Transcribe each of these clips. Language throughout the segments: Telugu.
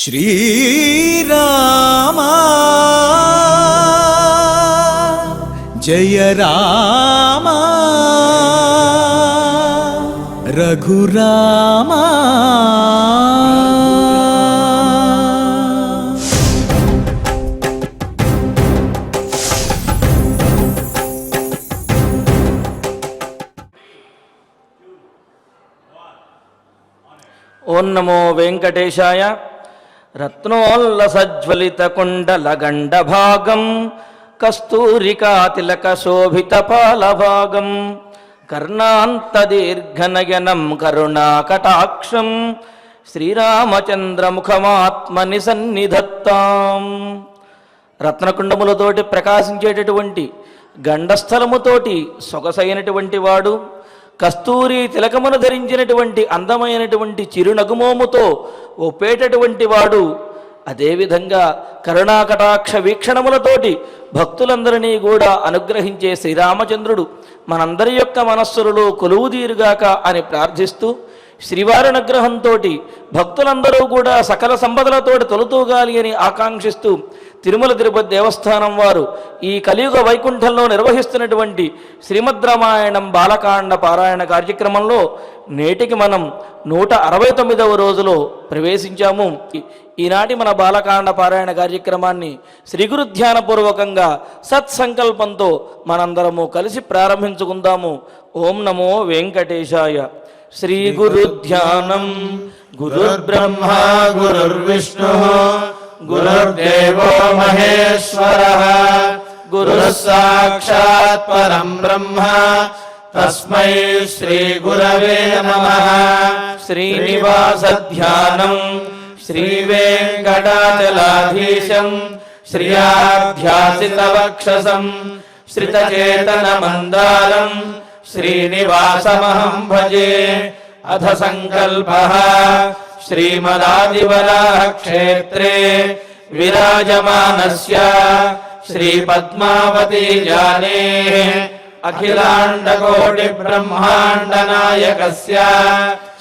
श्रीराम जय राम रघुराम। ओं नमो वेंकटेशाय। रत्नोल्लसज्ज्वलितकुण्डलगण्डभागं कस्तूरिकातिलकशोभितपालभागं कर्णान्तदीर्घनयनं करुणाकटाक्षं శ్రీరామచంద్రముఖమాత్మని సన్నిధత్తాం। రత్నకుండములతోటి ప్రకాశించేటటువంటి గండస్థలముతోటి సొగసైనటువంటి వాడు, కస్తూరి తిలకమును ధరించినటువంటి అందమైనటువంటి చిరునగుమోముతో ఒప్పేటటువంటి వాడు, అదేవిధంగా కరుణాకటాక్ష వీక్షణములతోటి భక్తులందరినీ కూడా అనుగ్రహించే శ్రీరామచంద్రుడు మనందరి యొక్క మనస్సులలో కొలువుదీరుగాక అని ప్రార్థిస్తూ, శ్రీవారి అనుగ్రహంతో భక్తులందరూ కూడా సకల సంపదలతోటి తొలుతూగాలి అని ఆకాంక్షిస్తూ తిరుమల తిరుపతి దేవస్థానం వారు ఈ కలియుగ వైకుంఠంలో నిర్వహిస్తున్నటువంటి శ్రీమద్ రామాయణం బాలకాండ పారాయణ కార్యక్రమంలో నేటికి మనం 169వ రోజులో ప్రవేశించాము। ఈనాటి మన బాలకాండ పారాయణ కార్యక్రమాన్ని శ్రీ గురు ధ్యానపూర్వకంగా సత్సంకల్పంతో మనందరము కలిసి ప్రారంభించుకుందాము। ఓం నమో వెంకటేశాయ। శ్రీ గురు ధ్యానం గురుర్బ్రహ్మ గురుర్విష్ణు గురుర్దేవో మహేశ్వరః గురుః సాక్షాత్ పరం బ్రహ్మ తస్మై శ్రీ గురవే నమః। శ్రీనివాస ధ్యానం శ్రీ వెంకటాచలాధీశం శ్రియాధ్యాసిత వక్షసం శ్రితచేతన మందారం శ్రీనివాసమహం భజే। అథ సంకల్పః శ్రీమదాదివరాహ క్షేత్రే విరాజమానస్య శ్రీ పద్మావతి జానేః అఖిలాండకోటి బ్రహ్మాండ నాయకస్య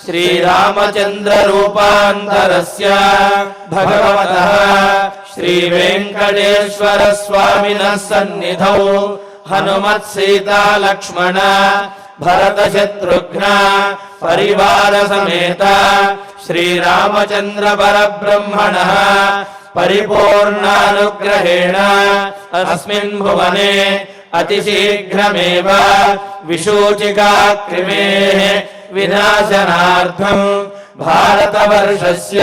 శ్రీరామచంద్ర రూపాంతరస్య భగవతః శ్రీ వెంకటేశ్వర స్వామినః సన్నిధౌ హనుమత్ సీతా లక్ష్మణ భరత శత్రుఘ్న పరివార సమేత శ్రీరామచంద్ర పరబ్రహ్మణః పరిపూర్ణానుగ్రహేణ అస్మిన్ భువనే అతిశీఘ్రమేవ విశూచికాక్రిమేః వినాశనార్థం భారతవర్షస్య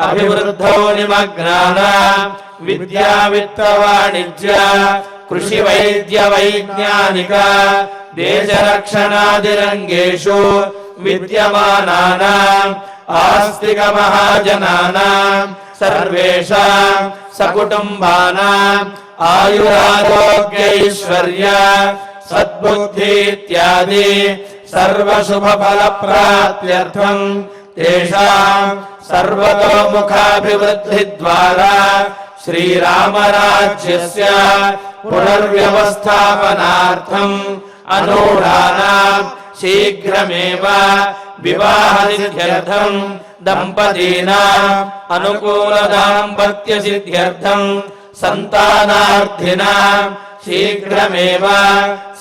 అభివృద్ధౌ నిమగ్నానాం విద్యా విత్త వాణిజ్య కృషి వైద్య వైజ్ఞానిక దేశరక్షణాదిరంగేషు విద్యమానానాం ఆస్తిక మహాజనానాం సర్వేషాం సకుటుంబానాం ఆయురారోగ్యైశ్వర్య సద్బుద్ధి ఇత్యాది సర్వశుభఫల ప్రాప్త్యర్థం తేషాం సర్వతోముఖాభివృద్ధి ద్వారా శ్రీరామరాజ్యస్య పునర్వ్యవస్థాపనార్థం అనూఢానాం శీఘ్రమేవ వివాహసిద్ధ్యర్థం దంపతీనాం అనుకూల దాంపత్య సిద్ధ్యర్థం సంతానార్థినాం శీఘ్రమేవ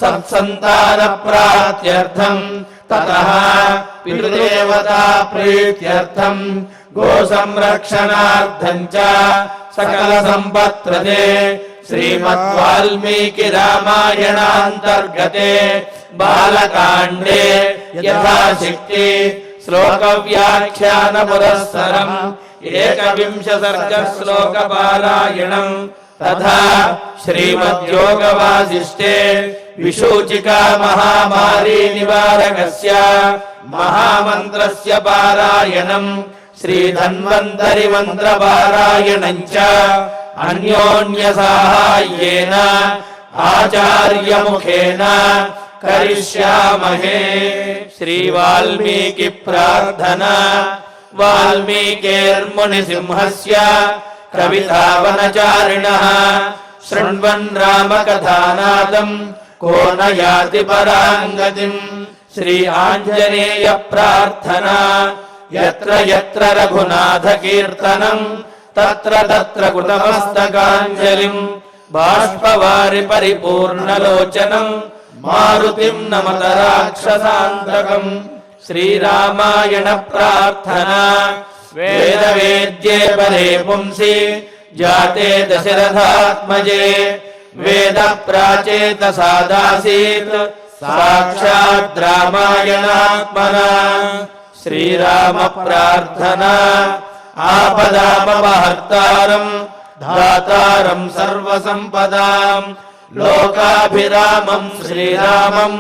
సత్సంతాన ప్రాప్త్యర్థం తతః పితృదేవతా ప్రీత్యర్థం గో సంరక్షణార్థం చ సకల సంపత్ప్రదే శ్రీమద్ వాల్మీకి రామాయణాంతర్గతే బాలకాండే యథాశక్తి శ్లోక వ్యాఖ్యాన పురస్సరం ఏకవింశ సర్గ శ్లోక పారాయణం తథా శ్రీమద్యోగ వాసిష్ఠే విశూచికా మహామారీ నివారకస్య మహామంత్రస్య పారాయణం శ్రీధన్వంతరి మంత్ర పారాయణం చ అన్యోన్య సాహాయ్యేన ఆచార్య ముఖేన కరిష్యామహే। శ్రీ వాల్మీకి ప్రార్థనా వాల్మీకిర్ముని సింహస్య కవితావనచారిణః శృణ్వన్ రామకథానాదం को न याति परांगतिं श्री आंजनेय प्रार्थना యత్ర యత్ర రఘునాథ కీర్తనం తత్ర తత్ర కృతమస్తకాంజలిం బాష్పవారి పరిపూర్ణలోచనం మారుతిం నమత రాక్షసాంతకం. శ్రీరామాయణ ప్రార్థనా. వేద వేద్యే పరే పుంసి జాతే దశరథాత్మజే వేద ప్రాచేత సాదాసీత్ సాక్షాత్ రామాయణాత్మనా. శ్రీరామ ప్రార్థనా. ఆపదామపహర్తారం దాతారం సర్వసంపదాం లోకాభిరామం శ్రీరామం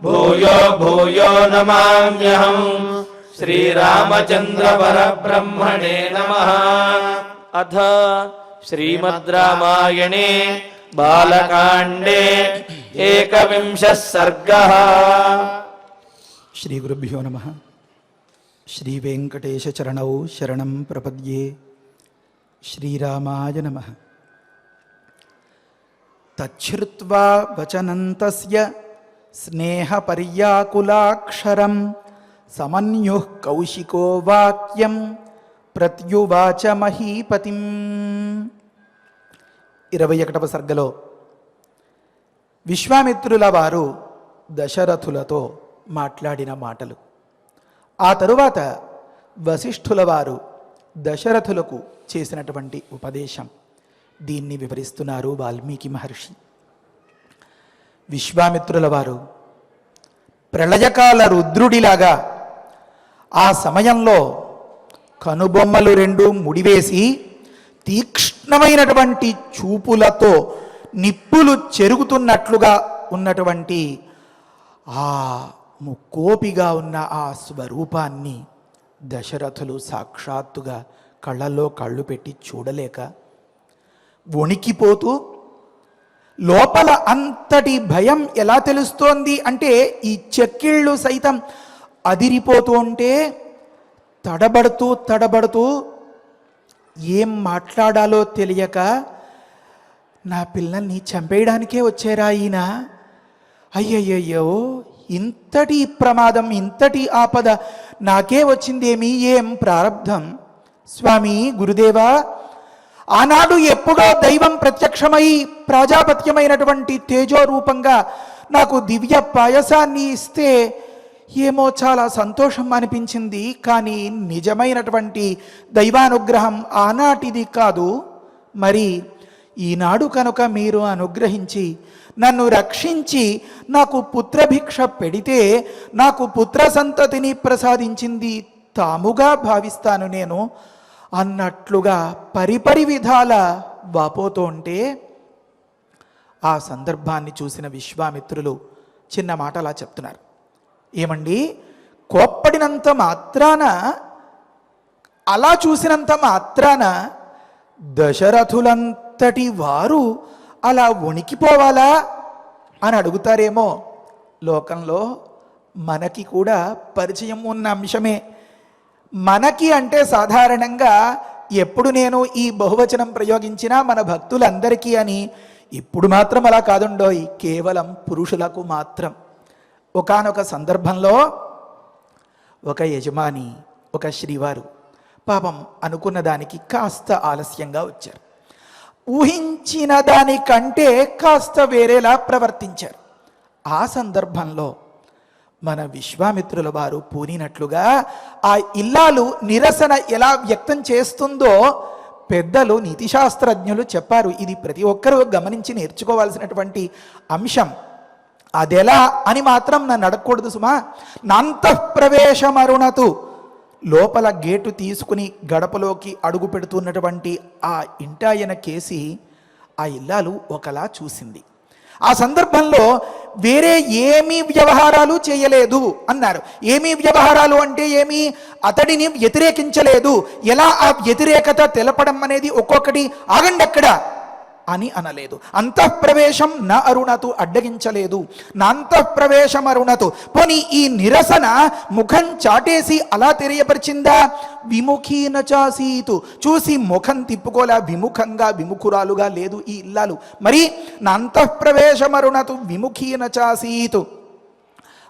భూయో భూయో నమామ్యహం. శ్రీరామచంద్ర పరబ్రహ్మణే నమః. అథ శ్రీమద్ రామాయణే బాలకాండే ఏకవింశః సర్గః. శ్రీ గురుభ్యో నమః. శ్రీ వెంకటేశ చరణౌ శరణం ప్రపద్యే. శ్రీరామాయ నమః. తచ్ఛ్రుత్వా వచనం తస్య స్నేహపర్యాకులాక్షరం సమన్యుః కౌశికో వాక్యం ప్రత్యువాచ మహీపతిం. 21వ సర్గలో విశ్వామిత్రుల వారు దశరథులతో మాట్లాడిన మాటలు, ఆ తరువాత వశిష్ఠుల వారు దశరథులకు చేసినటువంటి ఉపదేశం, దీన్ని వివరిస్తున్నారు వాల్మీకి మహర్షి. విశ్వామిత్రుల వారు ప్రళయకాల రుద్రుడిలాగా ఆ సమయంలో కనుబొమ్మలు రెండు ముడివేసి తీక్ష్ణమైనటువంటి చూపులతో నిప్పులు చెరుగుతున్నట్లుగా ఉన్నటువంటి ఆ ముక్కోపిగా ఉన్న ఆ స్వరూపాన్ని దశరథులు సాక్షాత్తుగా కళ్ళల్లో కళ్ళు పెట్టి చూడలేక వణికిపోతూ, లోపల అంతటి భయం ఎలా తెలుస్తోంది అంటే ఈ చెక్కిళ్ళు సైతం అదిరిపోతూ ఉంటే తడబడుతూ ఏం మాట్లాడాలో తెలియక, నా పిల్లల్ని చంపేయడానికే వచ్చారా ఈయన, అయ్యయ్యో ఇంతటి ప్రమాదం, ఇంతటి ఆపద నాకే వచ్చిందేమి, ఏం ప్రారబ్ధం. స్వామి గురుదేవా, ఆనాడు ఎప్పుడో దైవం ప్రత్యక్షమై ప్రాజాపత్యమైనటువంటి తేజోరూపంగా నాకు దివ్య పాయసాన్ని ఇస్తే ఏమో చాలా సంతోషం అనిపించింది. కానీ నిజమైనటువంటి దైవానుగ్రహం ఆనాటిది కాదు. మరి ఈనాడు కనుక మీరు అనుగ్రహించి నన్ను రక్షించి నాకు పుత్రభిక్ష పెడితే నాకు పుత్ర సంతతిని ప్రసాదించింది తాముగా భావిస్తాను నేను అన్నట్లుగా పరిపరి విధాల వాపోతూ ఉంటే, ఆ సందర్భాన్ని చూసిన విశ్వామిత్రులు చిన్న మాట అలా చెప్తున్నారు. ఏమండి, కోప్పడినంత మాత్రాన, అలా చూసినంత మాత్రాన దశరథులంతటి వారు అలా వణికిపోవాలా అని అడుగుతారేమో. లోకంలో మనకి కూడా పరిచయం ఉన్న అంశమే. మనకి అంటే సాధారణంగా ఎప్పుడు నేను ఈ బహువచనం ప్రయోగించినా మన భక్తులందరికీ అని, ఇప్పుడు మాత్రం అలా కాదుండోయ్, కేవలం పురుషులకు మాత్రం. ఒకానొక సందర్భంలో ఒక యజమాని, ఒక శ్రీవారు పాపం అనుకున్న దానికి కాస్త ఆలస్యంగా వచ్చారు. ఊహించిన దానికంటే కాస్త వేరేలా ప్రవర్తించారు. ఆ సందర్భంలో మన విశ్వామిత్రుల వారు పూనినట్లుగా ఆ ఇల్లాలు నిరసన ఎలా వ్యక్తం చేస్తుందో పెద్దలు నీతిశాస్త్రజ్ఞులు చెప్పారు. ఇది ప్రతి ఒక్కరూ గమనించి నేర్చుకోవాల్సినటువంటి అంశం. అదెలా అని మాత్రం నన్ను అడగకూడదు సుమా. నాంతఃప్రవేశమరుణతు, లోపల గేటు తీసుకుని గడపలోకి అడుగు పెడుతున్నటువంటి ఆ ఇంటాయన కేసి ఆ ఇల్లాలు ఒకలా చూసింది. ఆ సందర్భంలో వేరే ఏమీ వ్యవహారాలు చేయలేదు అన్నారు. ఏమీ వ్యవహారాలు అంటే ఏమీ, అతడిని వ్యతిరేకించలేదు. ఎలా ఆ వ్యతిరేకత తెలపడం అనేది ఒక్కొక్కటి ఆగండి అక్కడ అని అనలేదు. అంతఃప్రవేశం నా అరుణతు, అడ్డగించలేదు. నాంతఃప్రవేశం అరుణతు. పోనీ ఈ నిరసన ముఖం చాటేసి అలా తెలియపరిచిందా? విముఖీన చాసీతు, చూసి ముఖం తిప్పుకోలే, విముఖంగా విముఖురాలుగా లేదు ఈ ఇల్లాలు. మరి నాంతఃప్రవేశం అరుణతు విముఖీన చాసీతు,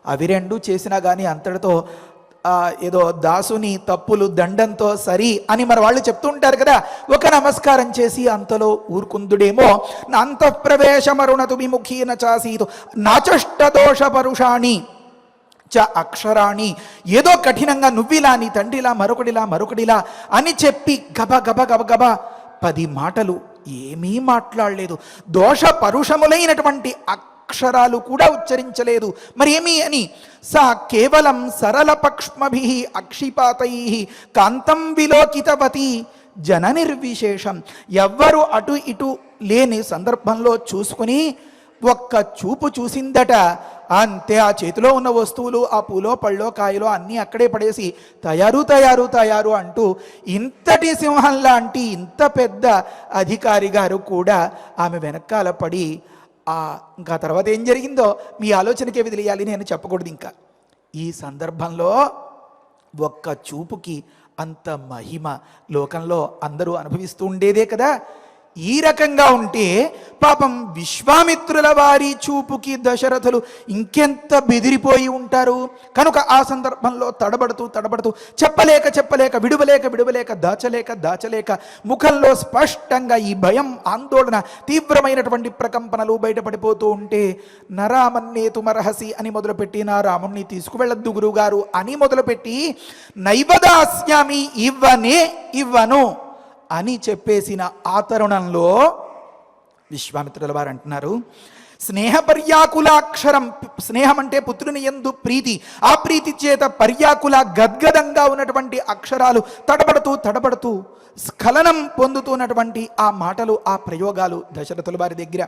అవి రెండు చేసినా కానీ అంతటితో ఏదో దాసుని తప్పులు దండంతో సరి అని మన వాళ్ళు చెప్తూ ఉంటారు కదా. ఒక నమస్కారం చేసి అంతలో ఊరుకుందుడేమో. నా అంతఃప్రవేశమరుణతు విముఖీన చాసీతు నాచష్ట దోష పరుషాణి చ అక్షరాణి. ఏదో కఠినంగా నువ్విలా, నీ తండ్రిలా, మరొకడిలా అని చెప్పి గబ గబ గబ గబ 10 మాటలు ఏమీ మాట్లాడలేదు. దోష పరుషములైనటువంటి అక్షరాలు కూడా ఉచ్చరించలేదు. మరి ఏమి అని? సా కేవలం సరళ పక్ష్మభి అక్షిపాతై కాంతం విలోకితవతి జన నిర్విశేషం. ఎవ్వరు అటు ఇటు లేని సందర్భంలో చూసుకుని ఒక్క చూపు చూసిందట. అంతే. ఆ చేతిలో ఉన్న వస్తువులు, ఆ పూలో పళ్ళో కాయలో అన్నీ అక్కడే పడేసి తయారు అంటూ ఇంతటి సింహం లాంటి ఇంత పెద్ద అధికారి గారు కూడా ఆమె వెనకాల పడి ఇంకా తర్వాత ఏం జరిగిందో మీ ఆలోచనకే వదిలేయాలి, నేను చెప్పకూడదు. ఇంకా ఈ సందర్భంలో ఒక్క చూపుకి అంత మహిమ లోకంలో అందరూ అనుభవిస్తూ ఉండేదే కదా. ఈ రకంగా ఉంటే పాపం విశ్వామిత్రుల వారి చూపుకి దశరథులు ఇంకెంత బెదిరిపోయి ఉంటారు. కనుక ఆ సందర్భంలో తడబడుతూ చెప్పలేక విడువలేక దాచలేక ముఖంలో స్పష్టంగా ఈ భయం, ఆందోళన, తీవ్రమైనటువంటి ప్రకంపనలు బయటపడిపోతూ ఉంటే నరామన్నేతుమర్హసి అని మొదలుపెట్టి నా రాముణ్ణి తీసుకువెళ్ళద్దు గురువుగారు అని మొదలుపెట్టి నైవదాస్యామి ఇవ్వను అని చెప్పేసిన ఆ తరుణంలో విశ్వామిత్రుల వారు అంటున్నారు, స్నేహ పర్యాకులాక్షరం. స్నేహం అంటే పుత్రుని యందు ప్రీతి. ఆ ప్రీతి చేత పర్యాకుల గద్గదంగా ఉన్నటువంటి అక్షరాలు తడబడుతూ స్ఖలనం పొందుతున్నటువంటి ఆ మాటలు, ఆ ప్రయోగాలు దశరథుల వారి దగ్గర.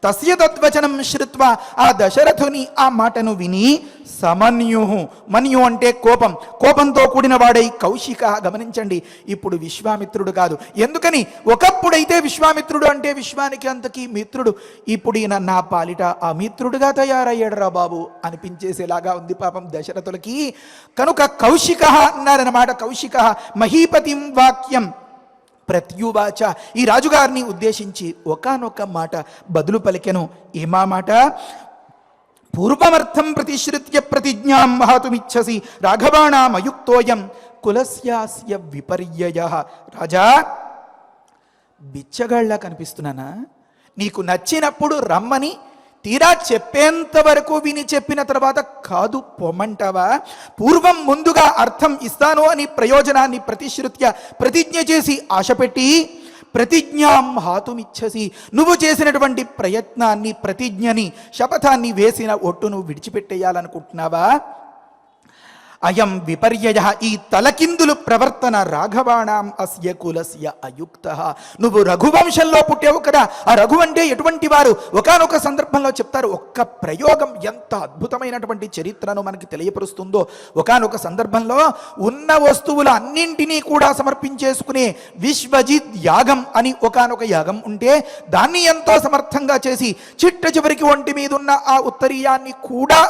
తస్య తద్వచనం శ్రుత్వా, ఆ దశరథుని ఆ మాటను విని మన్యు అంటే కోపంతో కూడిన వాడై కౌశిక. గమనించండి, ఇప్పుడు విశ్వామిత్రుడు కాదు. ఎందుకని? ఒకప్పుడైతే విశ్వామిత్రుడు అంటే విశ్వానికి అంతకీ మిత్రుడు. ఇప్పుడు ఈయన నా పాలిట ఆ మిత్రుడుగా తయారయ్యాడు రా బాబు అనిపించేసేలాగా ఉంది పాపం దశరథులకి. కనుక కౌశిక అన్నారన్నమాట. కౌశిక మహీపతిం వాక్యం ప్రత్యువాచ. ఈ రాజుగారిని ఉద్దేశించి ఒకానొక మాట బదులు పలికెను. ఏమా మాట? పూర్వమర్థం ప్రతిశ్రుత్య ప్రతిజ్ఞాం వహాతుమిచ్చసి రాఘవాణామయుక్తోయం కులస్యాస్య విపర్యయః. రాజా, బిచ్చగాళ్ళ కనిపిస్తున్నానా? నీకు నచ్చినప్పుడు రమ్మని తీరా చెప్పేంత వరకు విని చెప్పిన తర్వాత కాదు పొమ్మంటావా? పూర్వం ముందుగా అర్థం ఇస్తాను అని ప్రయోజనాన్ని ప్రతిజ్ఞ చేసి ఆశపెట్టి ప్రతిజ్ఞాం హాతుమిచ్చసి, నువ్వు చేసినటువంటి ప్రయత్నాన్ని, ప్రతిజ్ఞని, శపథాన్ని, వేసిన ఒట్టును విడిచిపెట్టేయాలనుకుంటున్నావా? అయం విపర్యయ. ఈ తలకిందులు ప్రవర్తన రాఘవాణాం అస్య కులస్య అయుక్తః. నువ్వు రఘువంశంలో పుట్టావు కదా. ఆ రఘు అంటే ఎటువంటి వారు ఒకానొక సందర్భంలో చెప్తారు. ఒక్క ప్రయోగం ఎంత అద్భుతమైనటువంటి చరిత్రను మనకి తెలియపరుస్తుందో. ఒకానొక సందర్భంలో ఉన్న వస్తువులు అన్నింటినీ కూడా సమర్పించేసుకునే విశ్వజిత్ యాగం అని ఒకానొక యాగం ఉంటే దాన్ని ఎంతో సమర్థంగా చేసి చిట్ట చివరికి ఒంటి మీద ఉన్న ఆ ఉత్తరీయాన్ని కూడా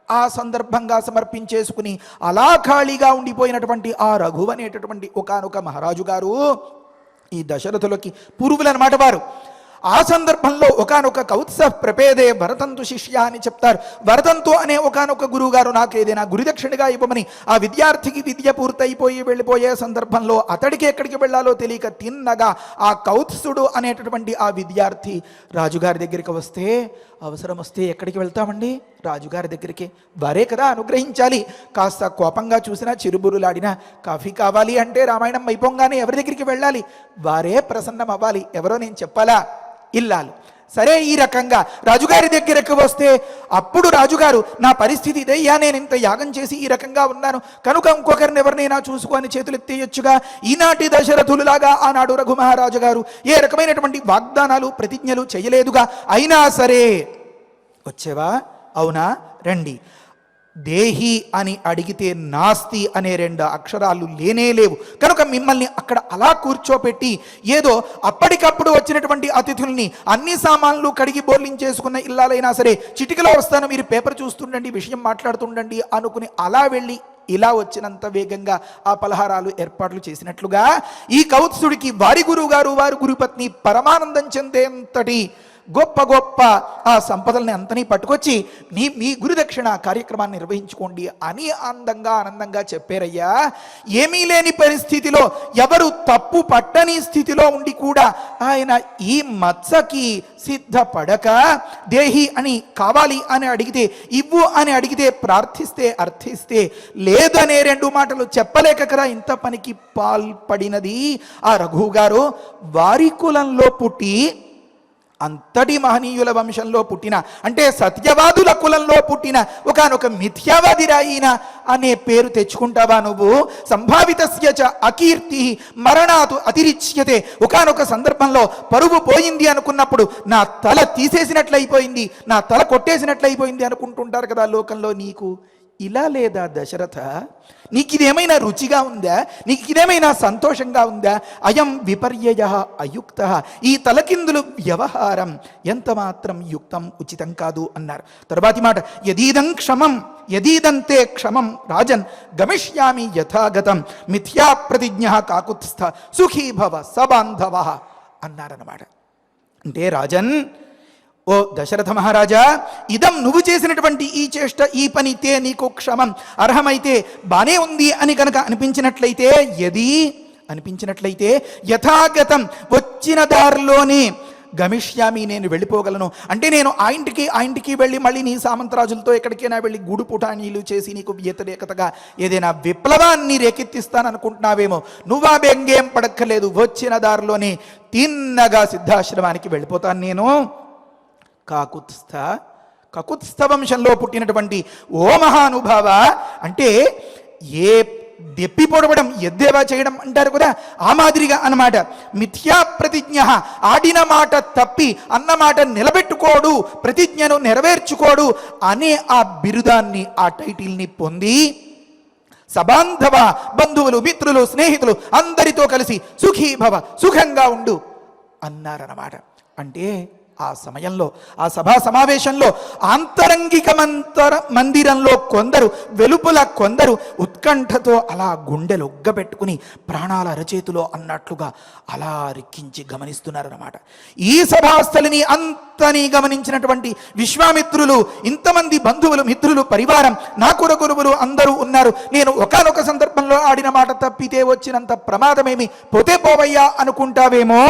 ఆ సందర్భంగా సమర్పించేసుకుని అలా ఖాళీగా ఉండిపోయినటువంటి ఆ రఘు అనేటటువంటి ఒకానొక మహారాజు గారు ఈ దశరథులకి పూర్వులు అన్నమాట వారు. ఆ సందర్భంలో ఒకానొక కౌత్స ప్రపేదే వరతంతు శిష్య అని చెప్తారు. వరతంతు అనే ఒకానొక గురువు గారు నాకు ఏదైనా గురుదక్షిణగా ఇవ్వమని ఆ విద్యార్థికి విద్య పూర్తయిపోయి వెళ్ళిపోయే సందర్భంలో అతడికి ఎక్కడికి వెళ్ళాలో తెలియక తిన్నగా ఆ కౌత్సుడు అనేటటువంటి ఆ విద్యార్థి రాజుగారి దగ్గరికి వస్తే, అవసరం వస్తే ఎక్కడికి వెళ్తామండి? రాజుగారి దగ్గరికి. వారే కదా అనుగ్రహించాలి. కాస్త కోపంగా చూసినా, చిరుబురులాడినా, కాఫీ కావాలి అంటే రామాయణం అయిపోగానే ఎవరి దగ్గరికి వెళ్ళాలి? వారే ప్రసన్నం అవ్వాలి. ఎవరో నేను చెప్పాలా? ఇల్లాలు. సరే, ఈ రకంగా రాజుగారి దగ్గరకు వస్తే అప్పుడు రాజుగారు నా పరిస్థితి ఇదయ్యా, నేను ఇంత యాగం చేసి ఈ రకంగా ఉన్నాను కనుక ఇంకొకరిని ఎవరినైనా చూసుకొని చేతులు ఎత్తేయొచ్చుగా. ఈనాటి దశరథులులాగా ఆనాడు రఘుమహారాజు గారు ఏ రకమైనటువంటి వాగ్దానాలు, ప్రతిజ్ఞలు చేయలేదుగా. అయినా సరే వచ్చేవా? అవునా, రండి. దేహి అని అడిగితే నాస్తి అనే 2 అక్షరాలు లేనేలేవు. కనుక మిమ్మల్ని అక్కడ అలా కూర్చోపెట్టి ఏదో అప్పటికప్పుడు వచ్చినటువంటి అతిథుల్ని అన్ని సామాన్లు కడిగి బోర్లించేసుకున్న ఇల్లాలైనా సరే చిటికలో వస్తాను, మీరు పేపర్ చూస్తుండండి, విషయం మాట్లాడుతుండండి అనుకుని అలా వెళ్ళి ఇలా వచ్చినంత వేగంగా ఆ పలహారాలు ఏర్పాట్లు చేసినట్లుగా ఈ కౌత్సుడికి వారి గురువు గారు, వారి గురుపత్ని పరమానందం చెందేంతటి గొప్ప గొప్ప ఆ సంపదల్ని అంతని పట్టుకొచ్చి మీ గురుదక్షిణ కార్యక్రమాన్ని నిర్వహించుకోండి అని ఆనందంగా చెప్పారయ్యా. ఏమీ లేని పరిస్థితిలో, ఎవరు తప్పు పట్టని స్థితిలో ఉండి కూడా ఆయన ఈ మత్సకి సిద్ధపడక, దేహి అని కావాలి అని అడిగితే, ఇవ్వు అని అడిగితే, ప్రార్థిస్తే అర్థిస్తే లేదనే 2 మాటలు చెప్పలేక కదా ఇంత పనికి పాల్పడినది ఆ రఘువు గారు. వారి కులంలో పుట్టి, అంతటి మహనీయుల వంశంలో పుట్టిన, అంటే సత్యవాదుల కులంలో పుట్టిన ఒకానొక మిథ్యావాదిరాయిన అనే పేరు తెచ్చుకుంటావా నువ్వు? సంభావితస్య చ అకీర్తి మరణాతు అతిరిచ్యతే. ఒకానొక సందర్భంలో పరువు పోయింది అనుకున్నప్పుడు నా తల తీసేసినట్లయిపోయింది, నా తల కొట్టేసినట్లయిపోయింది అనుకుంటుంటారు కదా లోకంలో. నీకు ఇలా లేదా దశరథ? నీకు ఇదేమైనా రుచిగా ఉందా? నీకు ఇదేమైనా సంతోషంగా ఉందా? అయం విపర్యయ అయుక్త, ఈ తలకిందులు వ్యవహారం ఎంత మాత్రం యుక్తం, ఉచితం కాదు అన్నారు. తరువాతి మాట, యదీదం క్షమం యదీదంతే క్షమం రాజన్ గమిష్యామి యథాగతం మిథ్యా ప్రతిజ్ఞ కాకుత్స్థ సుఖీ భవ సబాంధవ అన్నారన్నమాట. అంటే రాజన్, ఓ దశరథ మహారాజా, ఇదం నువ్వు చేసినటువంటి ఈ చేష్ట, ఈ పనితే నీకు క్షమం అర్హమైతే బానే ఉంది అని కనుక అనిపించినట్లయితే యథాగతం వచ్చిన దారిలోనే గమిష్యామి నేను వెళ్ళిపోగలను. అంటే నేను ఆ ఇంటికి వెళ్ళి మళ్ళీ నీ సామంతరాజులతో ఎక్కడికైనా వెళ్ళి గూడు పుటానీలు చేసి నీకు వ్యతిరేకతగా ఏదైనా విప్లవాన్ని రేకెత్తిస్తాననుకుంటున్నావేమో. నువ్వా బెంగేం పడక్కర్లేదు, వచ్చిన దారిలోనే తిన్నగా సిద్ధాశ్రమానికి వెళ్ళిపోతాను నేను. కకుత్స్థ వంశంలో పుట్టినటువంటి ఓ మహానుభావ, అంటే ఏ దెప్పి పొడవడం, ఎద్దేవా చేయడం అంటారు కదా, ఆ మాదిరిగా అన్నమాట. మిథ్యా ప్రతిజ్ఞ, ఆడిన మాట తప్పి అన్నమాట నిలబెట్టుకోడు, ప్రతిజ్ఞను నెరవేర్చుకోడు అనే ఆ బిరుదాన్ని, ఆ టైటిల్ని పొంది సబాంధవ, బంధువులు మిత్రులు స్నేహితులు అందరితో కలిసి సుఖీ భవ, సుఖంగా ఉండు అన్నారన్నమాట. అంటే ఆ సమయంలో, ఆ సభా సమావేశంలో ఆంతరంగిక మందిరంలో కొందరు, వెలుపల కొందరు ఉత్కంఠతో అలా గుండెలు ఒగ్గబెట్టుకుని ప్రాణాల అరచేతిలో అన్నట్లుగా అలా రిక్కించి గమనిస్తున్నారన్నమాట. ఈ సభాస్థలిని అంతని గమనించినటువంటి విశ్వామిత్రులు, ఇంతమంది బంధువులు మిత్రులు పరివారం, నా కురగురువులు అందరూ ఉన్నారు. నేను ఒకానొక సందర్భంలో ఆడిన మాట తప్పితే వచ్చినంత ప్రమాదమేమి, పోతే పోవయ్యా అనుకుంటావేమో.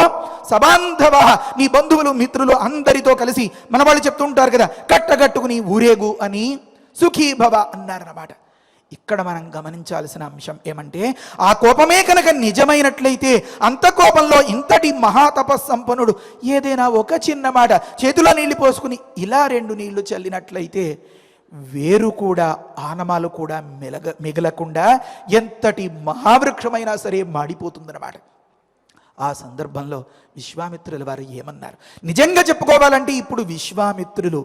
సబాంధవ, నీ బంధువులు మిత్రులు అందరితో కలిసి, మన వాళ్ళు చెప్తుంటారు కదా, కట్టగట్టుకుని ఊరేగు అని సుఖీ భవ అన్నారన్నమాట. ఇక్కడ మనం గమనించాల్సిన అంశం ఏమంటే, ఆ కోపమే కనుక నిజమైనట్లయితే, అంత కోపంలో ఇంతటి మహాతపస్సంపన్నుడు ఏదైనా ఒక చిన్న మాట చేతిలో నీళ్లు పోసుకుని ఇలా 2 నీళ్లు చల్లినట్లయితే వేరు కూడా, ఆనమాలు కూడా మిగలకుండా ఎంతటి మహావృక్షమైనా సరే మాడిపోతుందన్నమాట. ఆ సందర్భంలో విశ్వామిత్రుల వారు ఏమన్నారు? నిజంగా చెప్పుకోవాలంటే ఇప్పుడు విశ్వామిత్రులు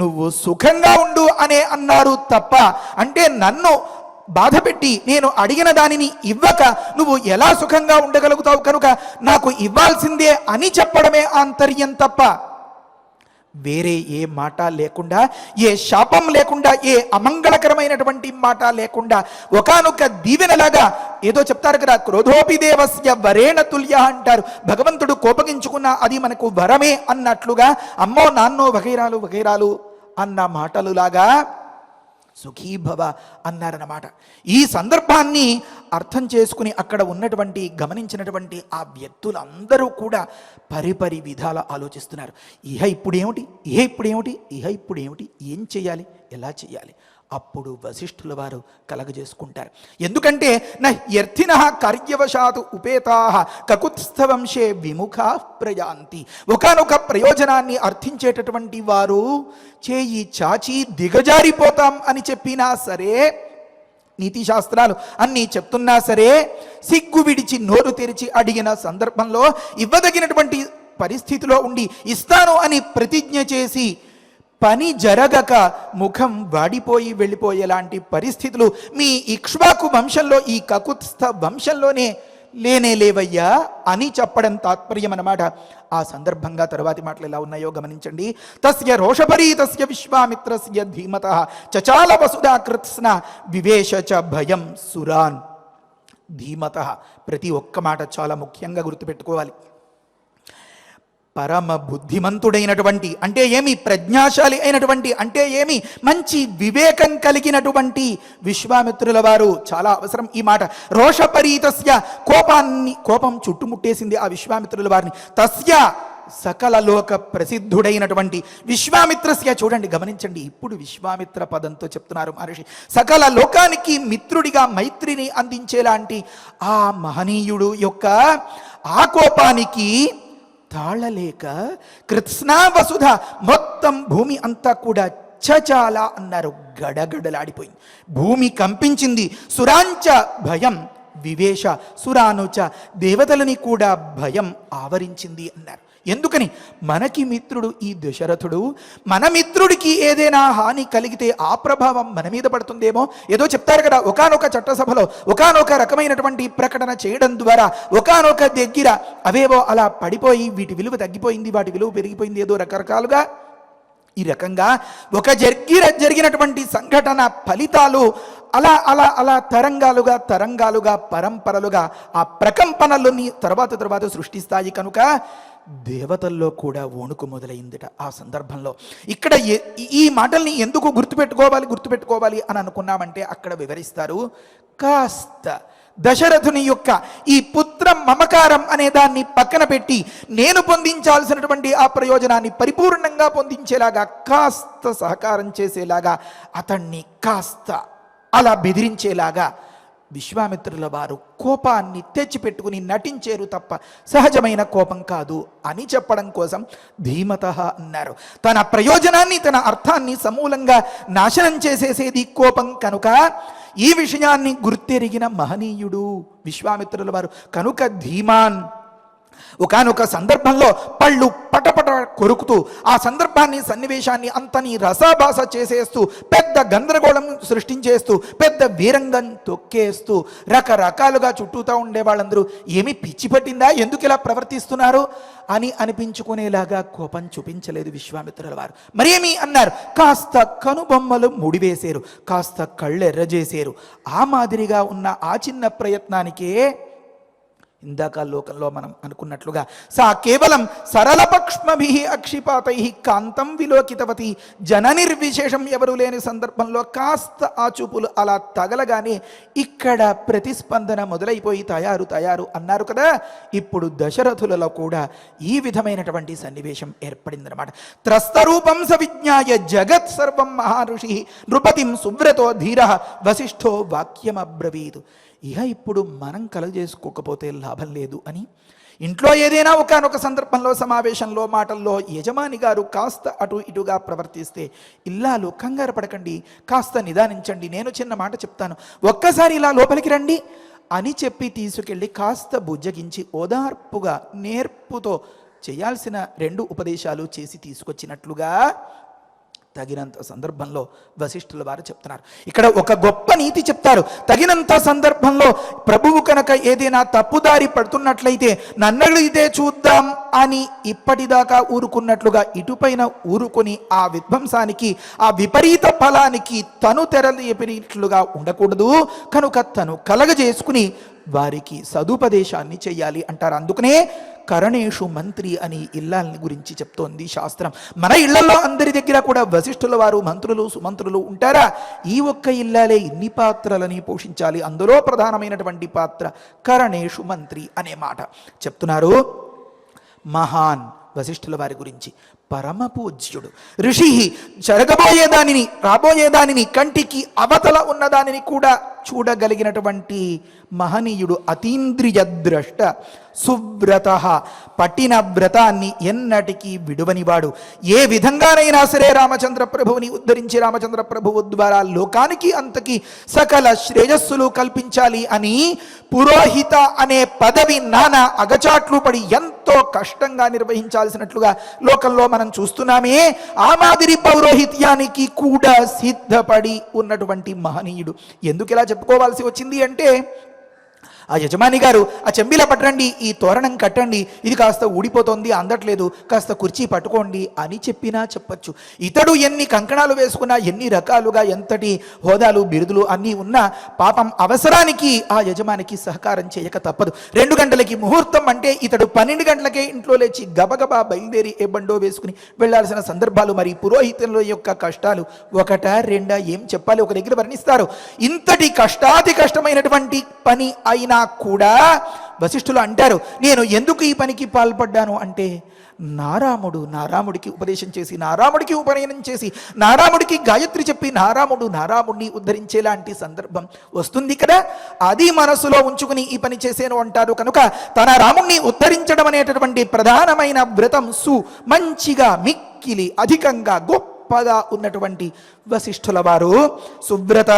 నువ్వు సుఖంగా ఉండు అనే అన్నారు తప్ప, అంటే నన్ను బాధపెట్టి నేను అడిగిన దానిని ఇవ్వక నువ్వు ఎలా సుఖంగా ఉండగలుగుతావు, కనుక నాకు ఇవ్వాల్సిందే అని చెప్పడమే ఆంతర్యం తప్ప వేరే ఏ మాట లేకుండా, ఏ శాపం లేకుండా, ఏ అమంగళకరమైనటువంటి మాట లేకుండా ఒకానొక దీవెనలాగా, ఏదో చెప్తారు కదా, క్రోధోపి దేవస్య వరేణ తుల్య అంటారు. భగవంతుడు కోపగించుకున్న అది మనకు వరమే అన్నట్లుగా, అమ్మో నాన్నో వగైరాలు అన్న మాటలులాగా సుఖీభవ అన్నారన్నమాట. ఈ సందర్భాన్ని అర్థం చేసుకుని అక్కడ ఉన్నటువంటి, గమనించినటువంటి ఆ వ్యక్తులందరూ కూడా పరిపరి విధాల ఆలోచిస్తున్నారు. ఇహ ఇప్పుడేమిటి, ఏం చేయాలి, ఎలా చేయాలి? అప్పుడు వశిష్ఠుల వారు కలగజేసుకుంటారు. ఎందుకంటే నర్తిన కార్యవశాతు ఉపేతా కకుత్స్థవంశే విముఖా ప్రయాంతి. ఒకానొక ప్రయోజనాన్ని అర్థించేటటువంటి వారు చేయి చాచి దిగజారిపోతాం అని చెప్పినా సరే, నీతి శాస్త్రాలు అన్నీ చెప్తున్నా సరే, సిగ్గు విడిచి నోరు తెరిచి అడిగిన సందర్భంలో ఇవ్వదగినటువంటి పరిస్థితిలో ఉండి ఇస్తాను అని ప్రతిజ్ఞ చేసి పని జరగక ముఖం వాడిపోయి వెళ్ళిపోయేలాంటి పరిస్థితులు మీ ఇక్ష్వాకు వంశంలో, ఈ కకుత్స్థ వంశంలోనే లేవయ్యా అని చెప్పడం తాత్పర్యం అన్నమాట. ఆ సందర్భంగా తరువాతి మాటలు ఎలా ఉన్నాయో గమనించండి. తస్య రోషపరీతస్య విశ్వామిత్రస్య ధీమతః చచాల వసుధాకృత్స్న వివేశ చ భయం సురాన్. ధీమతః, ప్రతి ఒక్క మాట చాలా ముఖ్యంగా గుర్తుపెట్టుకోవాలి. పరమ బుద్ధిమంతుడైనటువంటి, అంటే ఏమి ప్రజ్ఞాశాలి అయినటువంటి, అంటే ఏమి మంచి వివేకం కలిగినటువంటి విశ్వామిత్రుల వారు. చాలా అవసరం ఈ మాట. రోషపరీతస్య, కోపం చుట్టుముట్టేసింది ఆ విశ్వామిత్రుల వారిని. తస్య సకల లోక ప్రసిద్ధుడైనటువంటి విశ్వామిత్రస్య, చూడండి గమనించండి, ఇప్పుడు విశ్వామిత్ర పదంతో చెప్తున్నారు మహర్షి. సకల లోకానికి మిత్రుడిగా మైత్రిని అందించేలాంటి ఆ మహనీయుడు యొక్క ఆ కోపానికి తాళలేక కృత్స్నా వసుధ, మొత్తం భూమి అంతా కూడా చచాల అన్నారు, గడగడలాడిపోయింది, భూమి కంపించింది. సురాంచ భయం వివేశ, సురానుచ దేవతలని కూడా భయం ఆవరించింది అన్నారు. ఎందుకని? మనకి మిత్రుడు ఈ దశరథుడు, మన మిత్రుడికి ఏదైనా హాని కలిగితే ఆ ప్రభావం మన మీద పడుతుందేమో. ఏదో చెప్తారు కదా, ఒకానొక చట్టసభలో ఒకానొక రకమైనటువంటి ప్రకటన చేయడం ద్వారా ఒకానొక దగ్గర అవేవో అలా పడిపోయి వీటి విలువ తగ్గిపోయింది, వాటి విలువ పెరిగిపోయింది, ఏదో రకరకాలుగా ఈ రకంగా ఒక జరిగినటువంటి సంఘటన ఫలితాలు అలా అలా అలా తరంగాలుగా పరంపరలుగా ఆ ప్రకంపనలని తర్వాత సృష్టిస్తాయి. కనుక దేవతల్లో కూడా వణుకు మొదలైందిట ఆ సందర్భంలో. ఇక్కడ ఈ మాటల్ని ఎందుకు గుర్తుపెట్టుకోవాలి అని అనుకున్నామంటే అక్కడ వివరిస్తారు. కాస్త దశరథుని యొక్క ఈ పుత్ర మమకారం అనే దాన్ని పక్కన పెట్టి నేను పొందించాల్సినటువంటి ఆ ప్రయోజనాన్ని పరిపూర్ణంగా పొందించేలాగా కాస్త సహకారం చేసేలాగా, అతన్ని కాస్త అలా బెదిరించేలాగా విశ్వామిత్రుల వారు కోపాన్ని తెచ్చిపెట్టుకుని నటించేరు తప్ప సహజమైన కోపం కాదు అని చెప్పడం కోసం ధీమతః అన్నారు. తన ప్రయోజనాన్ని, తన అర్థాన్ని సమూలంగా నాశనం చేసేసేది కోపం. కనుక ఈ విషయాన్ని గుర్తెరిగిన మహనీయుడు విశ్వామిత్రుల వారు. కనుక ధీమాన్ ఒకానొక సందర్భంలో పళ్ళు పటపట కొరుకుతూ ఆ సందర్భాన్ని, సన్నివేశాన్ని అంతని రసాభాస చేసేస్తూ, పెద్ద గందరగోళం సృష్టించేస్తూ, పెద్ద వీరంగం తొక్కేస్తూ, రకరకాలుగా చుట్టూతా ఉండే వాళ్ళందరూ ఏమి పిచ్చి పట్టిందా, ఎందుకు ఇలా ప్రవర్తిస్తున్నారు అని అనిపించుకునేలాగా కోపం చూపించలేదు విశ్వామిత్రుల వారు. మరేమి అన్నారు? కాస్త కనుబొమ్మలు ముడివేశారు, కాస్త కళ్ళెర్రజేశారు. ఆ మాదిరిగా ఉన్న ఆ చిన్న ప్రయత్నానికే ఇందాక లోకంలో మనం అనుకున్నట్లుగా సా కేవలం సరళపక్ష్మభి అక్షిపాతై కాంతం విలోకితవతి, జననిర్విశేషం ఎవరు లేని సందర్భంలో కాస్త ఆ చూపులు అలా తగలగానే ఇక్కడ ప్రతిస్పందన మొదలైపోయి తయారు అన్నారు కదా. ఇప్పుడు దశరథులలో కూడా ఈ విధమైనటువంటి సన్నివేశం ఏర్పడిందనమాట. త్రస్తరూపం సవిజ్ఞాయ జగత్ సర్వం మహారుషి నృపతిం సువ్రతో ధీర వశిష్ఠో వాక్యమబ్రవీత్. ఇక ఇప్పుడు మనం కలుగజేసుకోకపోతే లాభం లేదు అని ఇంట్లో ఏదైనా ఒకానొక సందర్భంలో, సమావేశంలో, మాటల్లో యజమాని గారు కాస్త అటు ఇటుగా ప్రవర్తిస్తే ఇల్లాలు కంగారు పడకండి, కాస్త నిదానించండి, నేను చిన్న మాట చెప్తాను, ఒక్కసారి ఇలా లోపలికి రండి అని చెప్పి తీసుకెళ్ళి కాస్త బుజ్జగించి ఓదార్పుగా నేర్పుతో చేయాల్సిన 2 ఉపదేశాలు చేసి తీసుకొచ్చినట్లుగా తగినంత సందర్భంలో వశిష్ఠుల వారు చెప్తున్నారు. ఇక్కడ ఒక గొప్ప నీతి చెప్తారు. తగినంత సందర్భంలో ప్రభువు కనుక ఏదైనా తప్పుదారి పడుతున్నట్లయితే నన్నడిగితే చూద్దాం అని ఇప్పటిదాకా ఊరుకున్నట్లుగా ఇటుపైన ఊరుకొని ఆ విధ్వంసానికి, ఆ విపరీత ఫలానికి తను తెరలేపినట్లుగా ఉండకూడదు. కనుక తను కలగజేసుకుని వారికి సదుపదేశాన్ని చెయ్యాలి అంటారు. అందుకనే కరణేషు మంత్రి అని ఇల్లాలని గురించి చెప్తోంది శాస్త్రం. మన ఇళ్లలో అందరి దగ్గర కూడా వశిష్ఠుల వారు మంత్రులు, సుమంత్రులు ఉంటారా? ఈ ఒక్క ఇల్లాలే ఇన్ని పాత్రలని పోషించాలి. అందులో ప్రధానమైనటువంటి పాత్ర కరణేషు మంత్రి అనే మాట చెప్తున్నారు. మహాన్ వశిష్ఠుల వారి గురించి పరమ పూజ్యుడు, ఋషి, జరగబోయేదానిని, రాబోయేదానిని, కంటికి అవతల ఉన్నదానిని కూడా చూడగలిగినటువంటి మహనీయుడు, అతీంద్రియ ద్రష్ట, సువ్రత, పట్టిన వ్రతాన్ని ఎన్నటికీ విడువనివాడు. ఏ విధంగానైనా సరే రామచంద్ర ప్రభువుని ఉద్ధరించి రామచంద్ర ప్రభువు ద్వారా లోకానికి అంతకి సకల శ్రేయస్సులు కల్పించాలి అని పురోహిత అనే పదవి నానా అగచాట్లు పడి ఎంతో కష్టంగా నిర్వహించాల్సినట్లుగా లోకంలో మనం చూస్తున్నామే. ఆ మాదిరి పౌరోహిత్యానికి కూడా సిద్ధపడి ఉన్నటువంటి మహనీయుడు. ఎందుకు ఇలా చెప్పుకోవాల్సి వచ్చింది అంటే ఆ యజమాని గారు ఆ చెంబిలా పట్టండి, ఈ తోరణం కట్టండి, ఇది కాస్త ఊడిపోతోంది అందట్లేదు, కాస్త కుర్చీ పట్టుకోండి అని చెప్పినా చెప్పచ్చు. ఇతడు ఎన్ని కంకణాలు వేసుకున్నా, ఎన్ని రకాలుగా ఎంతటి హోదాలు బిరుదులు అన్నీ ఉన్నా పాపం అవసరానికి ఆ యజమానికి సహకారం చేయక తప్పదు. 2 గంటలకి ముహూర్తం అంటే ఇతడు 12 గంటలకే ఇంట్లో లేచి గబగబా బయలుదేరి ఏ బండో వేసుకుని వెళ్లాల్సిన సందర్భాలు. మరి పురోహితుల యొక్క కష్టాలు ఒకటా రెండా ఏం చెప్పాలి? ఒక దగ్గర వర్ణిస్తారు. ఇంతటి కష్టాతి కష్టమైనటువంటి పని అయినా కూడా వశిష్ఠులు అంటారు, నేను ఎందుకు ఈ పనికి పాల్పడ్డాను అంటే నారాముడికి ఉపదేశం చేసి, నారాముడికి ఉపనయనం చేసి, నారాముడికి గాయత్రి చెప్పి నారాముడిని ఉద్ధరించేలాంటి సందర్భం వస్తుంది కదా, అది మనసులో ఉంచుకుని ఈ పని చేసేను అంటారు. కనుక తన రాముణ్ణి ఉద్ధరించడం అనేటటువంటి ప్రధానమైన వ్రతం మంచిగా మిక్కిలి అధికంగా గొప్పగా ఉన్నటువంటి వశిష్ఠుల వారు సువ్రత,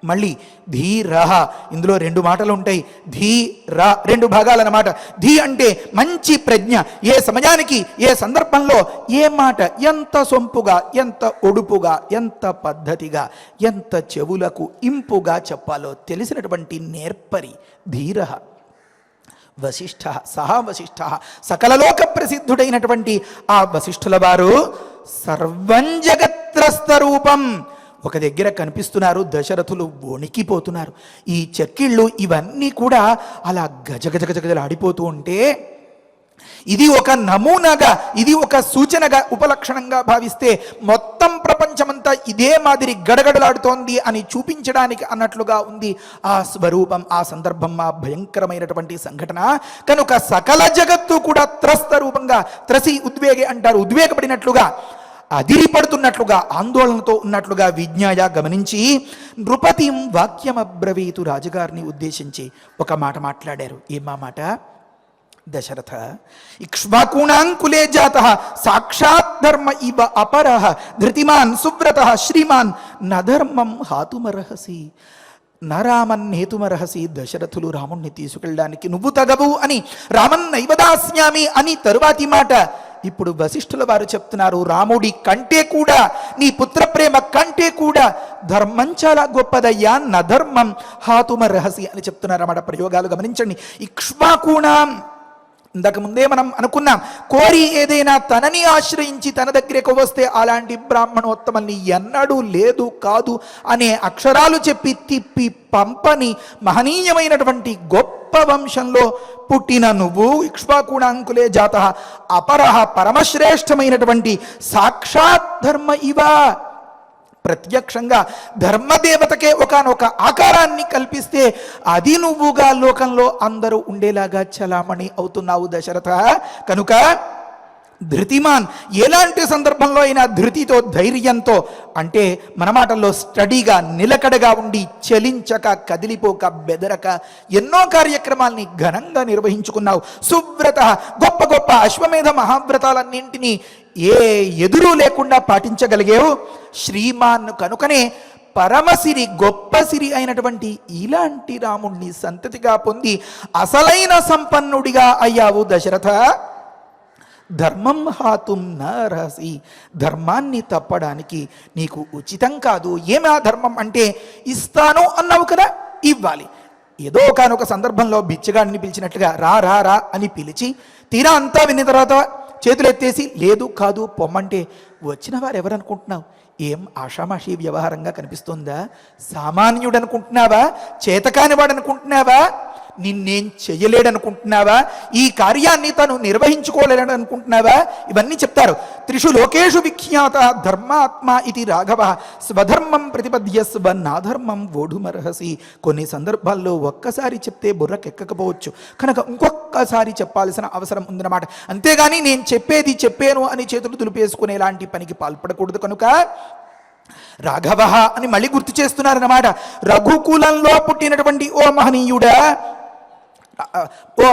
మళ్ళీ ధీరః, ఇందులో 2 మాటలు ఉంటాయి. ధీర 2 భాగాలన్నమాట. ధీ అంటే మంచి ప్రజ్ఞ, ఏ సమయానికి ఏ సందర్భంలో ఏ మాట ఎంత సొంపుగా, ఎంత ఒడుపుగా, ఎంత పద్ధతిగా, ఎంత చెవులకు ఇంపుగా చెప్పాలో తెలిసినటువంటి నేర్పరి ధీరః. వశిష్ఠ సహా వశిష్ఠ, సకలలోక ప్రసిద్ధుడైనటువంటి ఆ వశిష్ఠుల వారు సర్వం జగత్రస్త రూపం. ఒక దగ్గర కనిపిస్తున్నారు, దశరథులు వణికిపోతున్నారు. ఈ చెక్కిళ్ళు ఇవన్నీ కూడా అలా గజగజగజగజలు ఆడిపోతూ ఉంటే ఇది ఒక నమూనాగా, ఇది ఒక సూచనగా, ఉపలక్షణంగా భావిస్తే మొత్తం ప్రపంచమంతా ఇదే మాదిరి గడగడలాడుతోంది అని చూపించడానికి అన్నట్లుగా ఉంది ఆ స్వరూపం, ఆ సందర్భం, ఆ భయంకరమైనటువంటి సంఘటన. కనుక సకల జగత్తు కూడా త్రస్త రూపంగా, త్రసి ఉద్వేగే అంటారు, ఉద్వేగపడినట్లుగా, అదిరిపడుతున్నట్లుగా, ఆందోళనతో ఉన్నట్లుగా విజ్ఞాయ గమనించి నృపతిం వాక్యమబ్రవీతు, రాజుగారిని ఉద్దేశించి ఒక మాట మాట్లాడారు. ఏమా మాట? దశరథ, ఇక్ష్వాకూణాంకులే జాతః సాక్షాత్ ధర్మ ఇవ అపరః ధృతిమాన్ సువ్రతః శ్రీమాన్ నధర్మం హాతుమర్హసి. నరామన్నేతుమర్హసి. దశరథులు రాముణ్ణి తీసుకెళ్ళడానికి నువ్వు తగవు అని, రామన్నైవదాస్యామి అని తరువాతి మాట ఇప్పుడు వశిష్ఠుల వారు చెప్తున్నారు. రాముడి కంటే కూడా, నీ పుత్ర ప్రేమ కంటే కూడా ధర్మం చాలా గొప్పదయ్యా, నధర్మం హాతుమర్హసి అని చెప్తున్నారు అన్నమాట. ప్రయోగాలు గమనించండి. ఇక్ష్వాకూణాం, ఇంతకు ముందే మనం అనుకున్నాం, కోరి ఏదైనా తనని ఆశ్రయించి తన దగ్గరకు వస్తే అలాంటి బ్రాహ్మణోత్తమల్ని ఎన్నడూ లేదు కాదు అనే అక్షరాలు చెప్పి తిప్పి పంపని మహనీయమైనటువంటి గొప్ప వంశంలో పుట్టిన నువ్వు, ఇక్ష్వాకూణాంకులే జాతః అపరః, పరమశ్రేష్టమైనటువంటి సాక్షాత్ ధర్మ ఇవ, ప్రత్యక్షంగా ధర్మదేవతకే ఒకానొక ఆకారాన్ని కల్పిస్తే అది నువ్వుగా లోకంలో అందరూ ఉండేలాగా చలామణి అవుతున్నావు దశరథ. కనుక ధృతిమాన్, ఎలాంటి సందర్భంలో అయినా ధృతితో, ధైర్యంతో, అంటే మన మాటల్లో స్టడీగా, నిలకడగా ఉండి చలించక, కదిలిపోక, బెదరక ఎన్నో కార్యక్రమాల్ని ఘనంగా నిర్వహించుకున్నావు. సువ్రత, గొప్ప గొప్ప అశ్వమేధ మహావ్రతాలన్నింటినీ ఏ ఎదురు లేకుండా పాటించగలిగేవు. శ్రీమాన్, కనుకనే పరమసిరి, గొప్ప సిరి అయినటువంటి ఇలాంటి రాముణ్ణి సంతతిగా పొంది అసలైన సంపన్నుడిగా అయ్యావు దశరథ. ధర్మం హాతుం నరసి, ధర్మాన్ని తప్పడానికి నీకు ఉచితం కాదు. ఏమా ధర్మం అంటే ఇస్తాను అన్నావు కదా, ఇవ్వాలి. ఏదో ఒకనొక సందర్భంలో బిచ్చగాడిని పిలిచినట్లుగా రా రా రా అని పిలిచి తీరా అంతా విన్న తర్వాత చేతులు ఎత్తేసి లేదు కాదు పొమ్మంటే వచ్చిన వారు ఎవరనుకుంటున్నావు? ఏం ఆషామాషి వ్యవహారంగా కనిపిస్తుందా? సామాన్యుడు అనుకుంటున్నావా? చేతకానివాడు అనుకుంటున్నావా? నిన్నేం చెయ్యలేడనుకుంటున్నావా? ఈ కార్యాన్ని తను నిర్వహించుకోలేడు అనుకుంటున్నావా? ఇవన్నీ చెప్తారు. త్రిషు లోకేషు విఖ్యాత ధర్మాత్మ ఇది రాఘవ స్వధర్మం ప్రతిపద్య స్వనాధర్మం వోఢుమర్హసి. కొన్ని సందర్భాల్లో ఒక్కసారి చెప్తే బుర్రకెక్కకపోవచ్చు, కనుక ఇంకొక్కసారి చెప్పాల్సిన అవసరం ఉందన్నమాట. అంతేగాని నేను చెప్పేది చెప్పాను అని చేతులు దులిపేసుకునేలాంటి పనికి పాల్పడకూడదు. కనుక రాఘవ అని మళ్ళీ గుర్తు చేస్తున్నారన్నమాట. రఘుకులంలో పుట్టినటువంటి ఓ మహనీయుడా, ఓ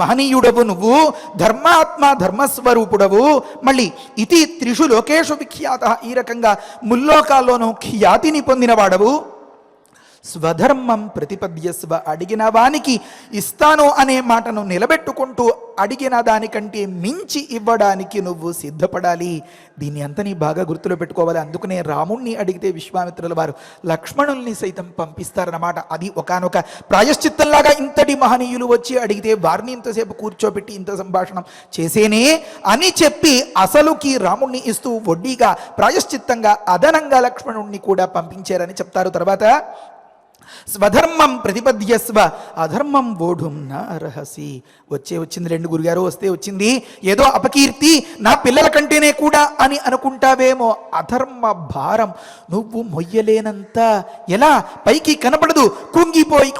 మహనీయుడవు నువ్వు, ధర్మాత్మ ధర్మస్వరూపుడవు. మళ్ళీ ఇతి త్రిషు లోకేషు విఖ్యాత, ఈ రకంగా ముల్లోకాల్లోనూ ఖ్యాతిని పొందినవాడవు. స్వధర్మం ప్రతిపద్యస్వ, అడిగిన వానికి ఇస్తాను అనే మాటను నిలబెట్టుకుంటూ అడిగిన దానికంటే మించి ఇవ్వడానికి నువ్వు సిద్ధపడాలి. దీన్ని అంతని బాగా గుర్తులో పెట్టుకోవాలి. అందుకనే రాముణ్ణి అడిగితే విశ్వామిత్రుల వారు లక్ష్మణుల్ని సైతం పంపిస్తారన్నమాట. అది ఒకానొక ప్రాయశ్చిత్తంలాగా ఇంతటి మహనీయులు వచ్చి అడిగితే వారిని ఇంతసేపు కూర్చోబెట్టి ఇంత సంభాషణం చేసేనే అని చెప్పి అసలుకి రాముణ్ణి ఇస్తూ వడ్డీగా ప్రాయశ్చిత్తంగా అదనంగా లక్ష్మణుణ్ణి కూడా పంపించారని చెప్తారు. తర్వాత స్వధర్మం ప్రతిపద్యస్వ అధర్మం ఓఢుం నా అర్హసి. వచ్చింది రెండు గురుగారు, వస్తే వచ్చింది ఏదో అపకీర్తి నా పిల్లల కంటేనే కూడా అని అనుకుంటావేమో. అధర్మ భారం నువ్వు మొయ్యలేనంత, ఎలా పైకి కనపడదు,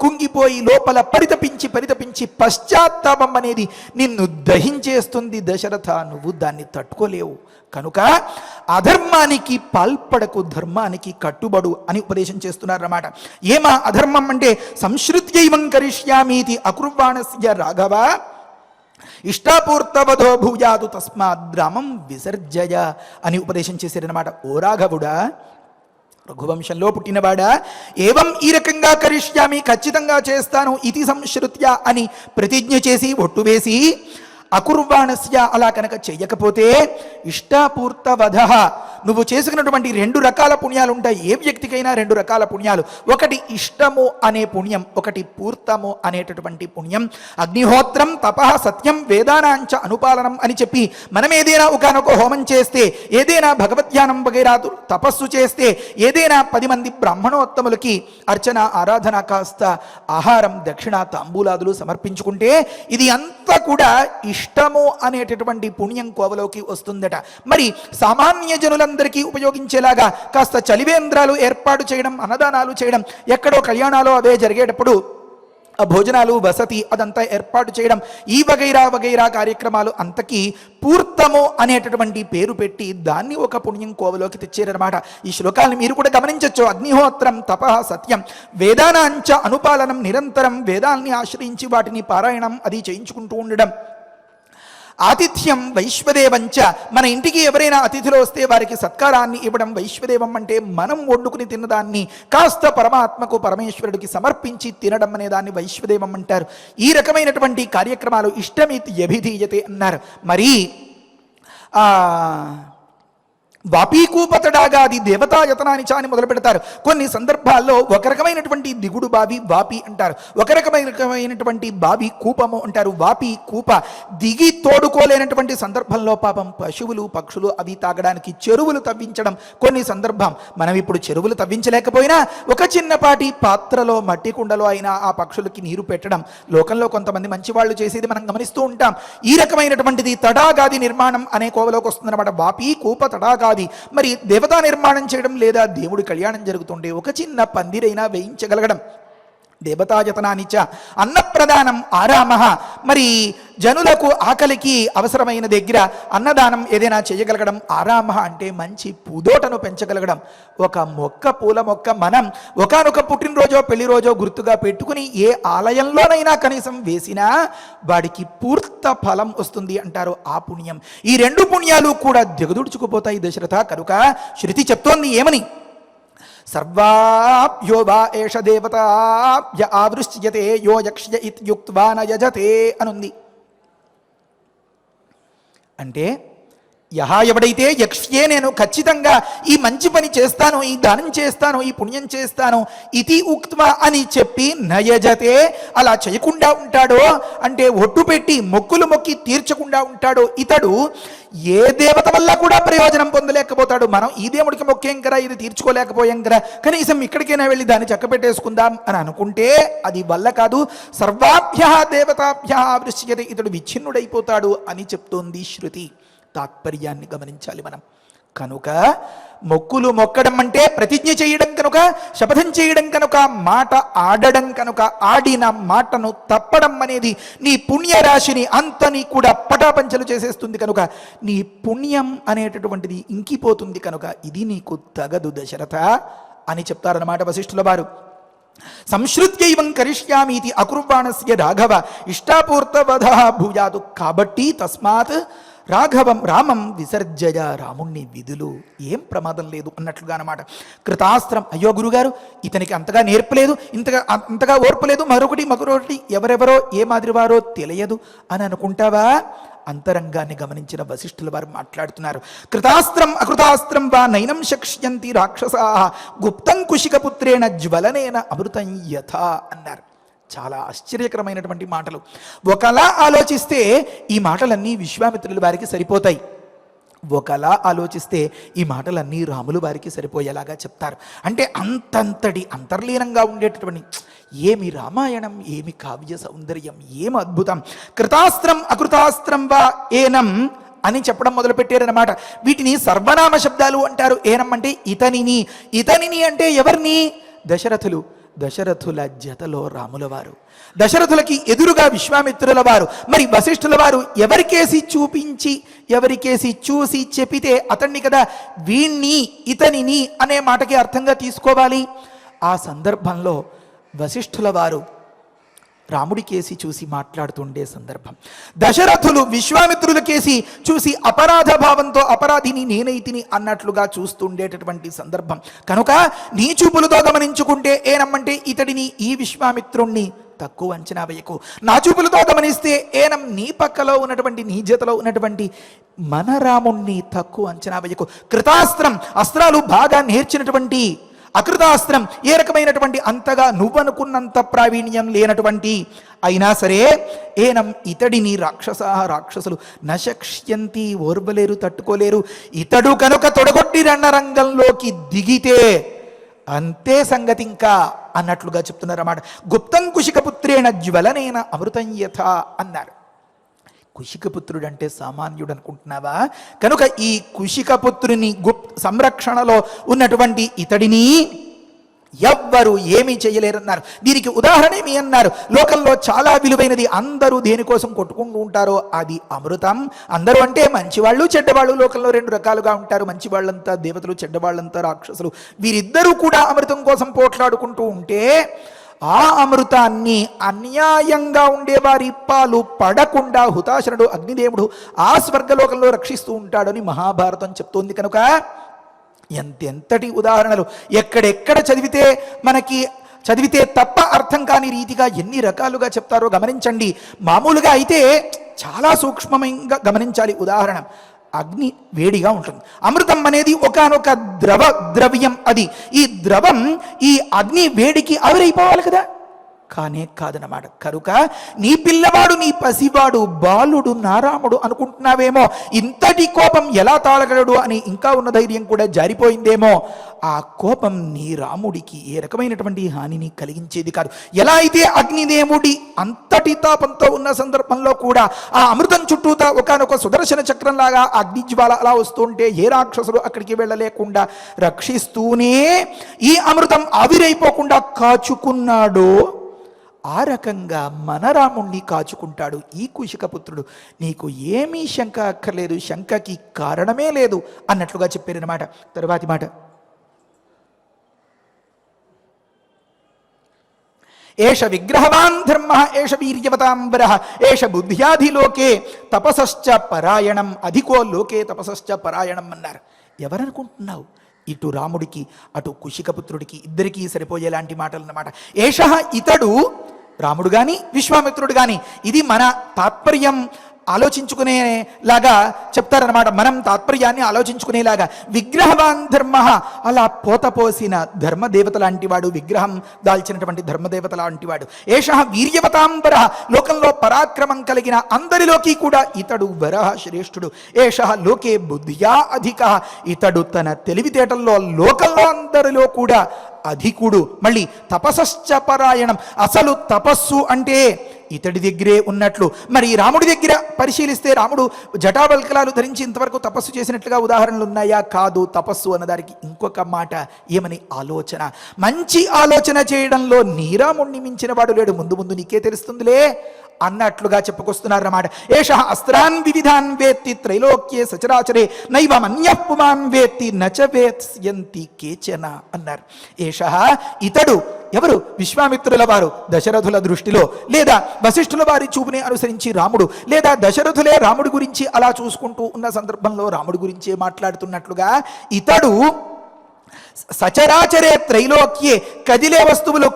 కుంగిపోయి లోపల పరితపించి పశ్చాత్తాపం అనేది నిన్ను దహించేస్తుంది దశరథ. నువ్వు దాన్ని తట్టుకోలేవు. కనుక అధర్మానికి పాల్పడకు, ధర్మానికి కట్టుబడు అని ఉపదేశం చేస్తున్నారన్నమాట. ఏమా అధర్మం అంటే సంశ్రుత్యైవం కరిష్యామీతి అకుర్వాణస్య రాఘవ ఇష్టాపూర్తవధో భూయాదు తస్మాద్రామం విసర్జయ అని ఉపదేశం చేశారన్నమాట. ఓ రాఘవుడా, రఘువంశంలో పుట్టినవాడా, ఏవం ఈ రకంగా కరిష్యామి, ఖచ్చితంగా చేస్తాను, ఇది సంశ్రుత్య అని ప్రతిజ్ఞ చేసి ఒట్టు వేసి అకుర్వాణస్య అలా కనుక చెయ్యకపోతే ఇష్టాపూర్తవధ, నువ్వు చేసుకున్నటువంటి రెండు రకాల పుణ్యాలు ఉంటాయి. ఏ వ్యక్తికైనా రెండు రకాల పుణ్యాలు, ఒకటి ఇష్టము అనే పుణ్యం, ఒకటి పూర్తము అనేటటువంటి పుణ్యం. అగ్నిహోత్రం తపః సత్యం వేదానాంచ అనుపాలనం అని చెప్పి మనం ఏదైనా ఒకనొక హోమం చేస్తే, ఏదైనా భగవద్ధ్యానం వగైరా తపస్సు చేస్తే, ఏదైనా 10 మంది బ్రాహ్మణోత్తములకి అర్చన ఆరాధన కాస్త ఆహారం దక్షిణ తాంబూలాదులు సమర్పించుకుంటే ఇది అంతా కూడా ఇష్టము అనేటటువంటి పుణ్యం కోవలోకి వస్తుందట. మరి సామాన్య జనులందరికీ ఉపయోగించేలాగా కాస్త చలివేంద్రాలు ఏర్పాటు చేయడం, అన్నదానాలు చేయడం, ఎక్కడో కళ్యాణాలు అవే జరిగేటప్పుడు భోజనాలు వసతి అదంతా ఏర్పాటు చేయడం, ఈ వగైరా కార్యక్రమాలు అంతకీ పూర్తము అనేటటువంటి పేరు పెట్టి దాన్ని ఒక పుణ్యం కోవలోకి తెచ్చారనమాట. ఈ శ్లోకాలను మీరు కూడా గమనించవచ్చు. అగ్నిహోత్రం తపః సత్యం వేదానాంచ అనుపాలనం, నిరంతరం వేదాల్ని ఆశ్రయించి వాటిని పారాయణం అది చేయించుకుంటూ ఉండడం. ఆతిథ్యం వైశ్వదేవంచ, మన ఇంటికి ఎవరైనా అతిథులు వస్తే వారికి సత్కారాన్ని ఇవ్వడం. వైశ్వదేవం అంటే మనం వండుకుని తిన్నదాన్ని కాస్త పరమాత్మకు పరమేశ్వరుడికి సమర్పించి తినడం అనే దాన్ని వైశ్వదేవం అంటారు. ఈ రకమైనటువంటి కార్యక్రమాలు ఇష్టమితి అభిధీయతే అన్నారు. మరి వాపీకూపతడాగాది దేవతాయతనాని చాని మొదలు పెడతారు. కొన్ని సందర్భాల్లో ఒక రకమైనటువంటి దిగుడు బావి వాపి అంటారు, ఒక రకమైనటువంటి బావి కూపము అంటారు. వాపి కూప దిగి తోడుకోలేనటువంటి సందర్భంలో పాపం పశువులు పక్షులు అవి తాగడానికి చెరువులు తవ్వించడం కొన్ని సందర్భం. మనం ఇప్పుడు చెరువులు తవ్వించలేకపోయినా ఒక చిన్నపాటి పాత్రలో మట్టి కుండలో అయినా ఆ పక్షులకి నీరు పెట్టడం లోకంలో కొంతమంది మంచి వాళ్ళు చేసేది మనం గమనిస్తూ ఉంటాం. ఈ రకమైనటువంటిది తడాగాది నిర్మాణం అనే కోవలోకి వస్తుందన్నమాట. వాపి కూప తడాగాది. మరి దేవతా నిర్మాణం చేయడం లేదా దేవుడి కళ్యాణం జరుగుతుంటే ఒక చిన్న పందిరైనా వేయించగలగడం. దేవతాయతనానిచ అన్నప్రదానం ఆరామః, మరి జనులకు ఆకలికి అవసరమైన దగ్గర అన్నదానం ఏదైనా చేయగలగడం. ఆరామః అంటే మంచి పూదోటను పెంచగలగడం. ఒక మొక్క, పూల మొక్క మనం ఒకనొక పుట్టినరోజో పెళ్లి రోజో గుర్తుగా పెట్టుకుని ఏ ఆలయంలోనైనా కనీసం వేసినా వాడికి పూర్త ఫలం వస్తుంది అంటారు. ఆ పుణ్యం, ఈ రెండు పుణ్యాలు కూడా దిగదుడుచుకుపోతాయి దశరథ. కనుక శృతి చెప్తోంది ఏమని? సర్వాభ్యో వా ఏష దేవతాభ్య ఆవృష్యతే యో యక్ష్య ఇత్యుక్త్వా న యజతే అనుంది. అంటే ఎవడైతే యక్ష్యే, నేను ఖచ్చితంగా ఈ మంచి పని చేస్తాను, ఈ దానం చేస్తాను, ఈ పుణ్యం చేస్తాను, ఇది ఉక్త్వా అని చెప్పి నయజతే, అలా చేయకుండా ఉంటాడో అంటే ఒట్టు పెట్టి మొక్కులు మొక్కి తీర్చకుండా ఉంటాడో ఇతడు ఏ దేవత వల్ల కూడా ప్రయోజనం పొందలేకపోతాడు. మనం ఈ దేవుడికి మొక్కేం కదా, ఇది తీర్చుకోలేకపోయాం కదా, కనీసం ఇక్కడికైనా వెళ్ళి దాన్ని చక్కపెట్టేసుకుందాం అని అనుకుంటే అది వల్ల కాదు. సర్వాభ్య దేవతాభ్య ఆవృష్యతే, ఇతడు విచ్ఛిన్నుడైపోతాడు అని చెప్తోంది శృతి. తాత్పర్యాన్ని గమనించాలి మనం. కనుక మొక్కులు మొక్కడం అంటే ప్రతిజ్ఞ చేయడం కనుక, శపథం చేయడం కనుక, మాట ఆడడం కనుక, ఆడిన మాటను తప్పడం అనేది నీ పుణ్యరాశిని అంతని కూడా పటాపంచలు చేసేస్తుంది. కనుక నీ పుణ్యం అనేటటువంటిది ఇంకిపోతుంది. కనుక ఇది నీకు తగదు దశరథ అని చెప్తారన్నమాట వశిష్ఠుల వారు. సంశ్రుత్యైవం కరిష్యామీతి అకుర్వాణస్య రాఘవ ఇష్టాపూర్తవధ భూయాదు. కాబట్టి తస్మాత్ రామం విసర్జయ, రాముణ్ణి విధులు, ఏం ప్రమాదం లేదు అన్నట్లుగా అన్నమాట. కృతాస్త్రం, అయ్యో గురుగారు ఇతనికి అంతగా నేర్పలేదు, అంతగా ఓర్పలేదు, మరొకటి ఎవరెవరో ఏ మాదిరివారో తెలియదు అని అనుకుంటావా? అంతరంగాన్ని గమనించిన వశిష్ఠుల వారు మాట్లాడుతున్నారు. కృతాస్త్రం అకృతాస్త్రం వా నైనం శక్ష్యంతి రాక్షసా గుప్తం కుశికపుత్రేణ జ్వలనేన అమృతం యథా అన్నారు. చాలా ఆశ్చర్యకరమైనటువంటి మాటలు. ఒకలా ఆలోచిస్తే ఈ మాటలన్నీ విశ్వామిత్రుల వారికి సరిపోతాయి, ఒకలా ఆలోచిస్తే ఈ మాటలన్నీ రాములు వారికి సరిపోయేలాగా చెప్తారు. అంటే అంతంతటి అంతర్లీనంగా ఉండేటటువంటి ఏమి రామాయణం, ఏమి కావ్య సౌందర్యం, ఏమి అద్భుతం. కృతాస్త్రం అకృతాస్త్రం వా ఏనం అని చెప్పడం మొదలుపెట్టారనమాట. వీటిని సర్వనామ శబ్దాలు అంటారు. ఏనం అంటే ఇతనిని, ఇతనిని అంటే ఎవరిని? దశరథుల జతలో రాముల వారు, దశరథులకి ఎదురుగా విశ్వామిత్రుల వారు. మరి వశిష్ఠుల వారు ఎవరికేసి చూసి చెప్పితే అతన్ని కదా వీణ్ణి ఇతనిని అనే మాటకి అర్థంగా తీసుకోవాలి. ఆ సందర్భంలో వశిష్ఠుల వారు రాముడికేసి చూసి మాట్లాడుతుండే సందర్భం, దశరథులు విశ్వామిత్రులకేసి చూసి అపరాధ భావంతో అపరాధిని నేనైతిని అన్నట్లుగా చూస్తుండేటటువంటి సందర్భం కనుక నీ చూపులతో గమనించుకుంటే ఏనమ్మంటే ఇతడిని, ఈ విశ్వామిత్రుణ్ణి తక్కువ అంచనా వేయకు. నా చూపులతో గమనిస్తే ఏనం నీ పక్కలో ఉన్నటువంటి, నీ జతలో ఉన్నటువంటి మన రాముణ్ణి తక్కువ అంచనా వేయకు. కృతాస్త్రం, అస్త్రాలు బాగా నేర్చినటువంటి, అకృతాస్త్రం ఏ రకమైనటువంటి అంతగా నువ్వనుకున్నంత ప్రావీణ్యం లేనటువంటి, అయినా సరే ఏనం ఇతడిని రాక్షసులు నశక్ష్యంతి, ఓర్వలేరు, తట్టుకోలేరు. ఇతడు కనుక తొడగొట్టి రణరంగంలోకి దిగితే అంతే సంగతి ఇంకా అన్నట్లుగా చెప్తున్నారు అన్నమాట. గుప్తం కుశికపుత్రేణ జ్వలనేన అమృతం యథ అన్నారు. కుశికపుత్రుడు అంటే సామాన్యుడు అనుకుంటున్నావా? కనుక ఈ కుశికపుత్రుని సంరక్షణలో ఉన్నటువంటి ఇతడిని ఎవ్వరు ఏమీ చేయలేరన్నారు. దీనికి ఉదాహరణ ఏమి అన్నారు? లోకంలో చాలా విలువైనది అందరూ దేనికోసం కొట్టుకుంటూ ఉంటారో అది అమృతం. అందరూ అంటే మంచివాళ్ళు చెడ్డవాళ్ళు. లోకంలో రెండు రకాలుగా ఉంటారు, మంచివాళ్ళంతా దేవతలు, చెడ్డవాళ్ళంతా రాక్షసులు. వీరిద్దరూ కూడా అమృతం కోసం పోట్లాడుకుంటూ ఉంటే ఆ అమృతాన్ని అన్యాయంగా ఉండేవారి పాలు పడకుండా హుతాశనుడు అగ్నిదేవుడు ఆ స్వర్గలోకంలో రక్షిస్తూ ఉంటాడని మహాభారతం చెప్తోంది. కనుక ఎంతెంతటి ఉదాహరణలు ఎక్కడెక్కడ చదివితే తప్ప అర్థం కాని రీతిగా ఎన్ని రకాలుగా చెప్తారో గమనించండి. మామూలుగా అయితే చాలా సూక్ష్మంగా గమనించాలి. ఉదాహరణ, అగ్ని వేడిగా ఉంటుంది, అమృతం అనేది ఒకానొక ద్రవ్యం. అది ఈ ద్రవం ఈ అగ్ని వేడికి ఆవిరైపోవాలి కదా, కానే కాదనమాట. కనుక నీ పిల్లవాడు, నీ పసివాడు, బాలుడు నారాముడు అనుకుంటున్నావేమో, ఇంతటి కోపం ఎలా తాళగలడు అని ఇంకా ఉన్న ధైర్యం కూడా జారిపోయిందేమో. ఆ కోపం నీ రాముడికి ఏ రకమైనటువంటి హానిని కలిగించేది కాదు. ఎలా అయితే అగ్నిదేవుడి అంతటి తాపంతో ఉన్న సందర్భంలో కూడా ఆ అమృతం చుట్టూతా ఒకనొక సుదర్శన చక్రంలాగా అగ్నిజ్వాల అలా వస్తుంటే ఏ రాక్షసుడు అక్కడికి వెళ్ళలేకుండా రక్షిస్తూనే ఈ అమృతం ఆవిరైపోకుండా కాచుకున్నాడో ఆ రకంగా మన రాముణ్ణి కాచుకుంటాడు ఈ కుశికపుత్రుడు. నీకు ఏమీ శంక అక్కర్లేదు, శంకకి కారణమే లేదు అన్నట్లుగా చెప్పారనమాట. తరువాతి మాట, ఏష విగ్రహవాన్ ధర్మ ఏష వీర్యవతాంబర ఏష బుద్ధ్యాధిలోకే తపసశ్చ పరాయణం అధికో లోకే తపసశ్చ పరాయణం అన్నారు. ఎవరనుకుంటున్నావు? ఇటు రాముడికి అటు కుశికపుత్రుడికి ఇద్దరికీ సరిపోయేలాంటి మాటలు అన్నమాట. ఏష ఇతడు, రాముడు గాని విశ్వామిత్రుడు గాని, ఇది మన తాత్పర్యం ఆలోచించుకునేలాగా చెప్తారనమాట. మనం తాత్పర్యాన్ని ఆలోచించుకునేలాగా. విగ్రహవాన్ ధర్మ, అలా పోతపోసిన ధర్మదేవత లాంటి వాడు, విగ్రహం దాల్చినటువంటి ధర్మదేవత లాంటి వాడు. ఏష వీర్యవతాంబర, లోకంలో పరాక్రమం కలిగిన అందరిలోకి కూడా ఇతడు వరహ శ్రేష్ఠుడు. ఏష లోకే బుద్ధ్యా అధిక, ఇతడు తన తెలివితేటల్లో లోకంలో అందరిలో కూడా అధికుడు. మళ్ళీ తపసశ్చ పరాయణం, అసలు తపస్సు అంటే ఇతడి దగ్గరే ఉన్నట్లు. మరి రాముడి దగ్గర పరిశీలిస్తే రాముడు జటాబల్కలాలు ధరించి ఇంతవరకు తపస్సు చేసినట్లుగా ఉదాహరణలు ఉన్నాయా? కాదు. తపస్సు అన్నదానికి ఇంకొక మాట ఏమని? ఆలోచన. మంచి ఆలోచన చేయడంలో నీ రాముడిని మించిన వాడు లేడు. ముందు ముందు నీకే తెలుస్తుందిలే. అన్నట్లుగా చెప్పుకొస్తున్నారన్నమాట. ఏష అస్త్రాన్ వివిధాన్ వేత్తి త్రైలోక్యే సచరాచరే నైవమన్యః పుమాన్ వేత్తి నచ వేత్స్యంతి కేచన అన్నారు. ఏష ఇతడు ఎవరు? విశ్వామిత్రుల వారు దశరథుల దృష్టిలో, లేదా వశిష్ఠుల వారి చూపుని అనుసరించి రాముడు, లేదా దశరథులే రాముడి గురించి అలా చూసుకుంటూ ఉన్న సందర్భంలో రాముడి గురించే మాట్లాడుతున్నట్లుగా ఇతడు సచరాచరే త్రైలోక్యే కదిలే వస్తువులు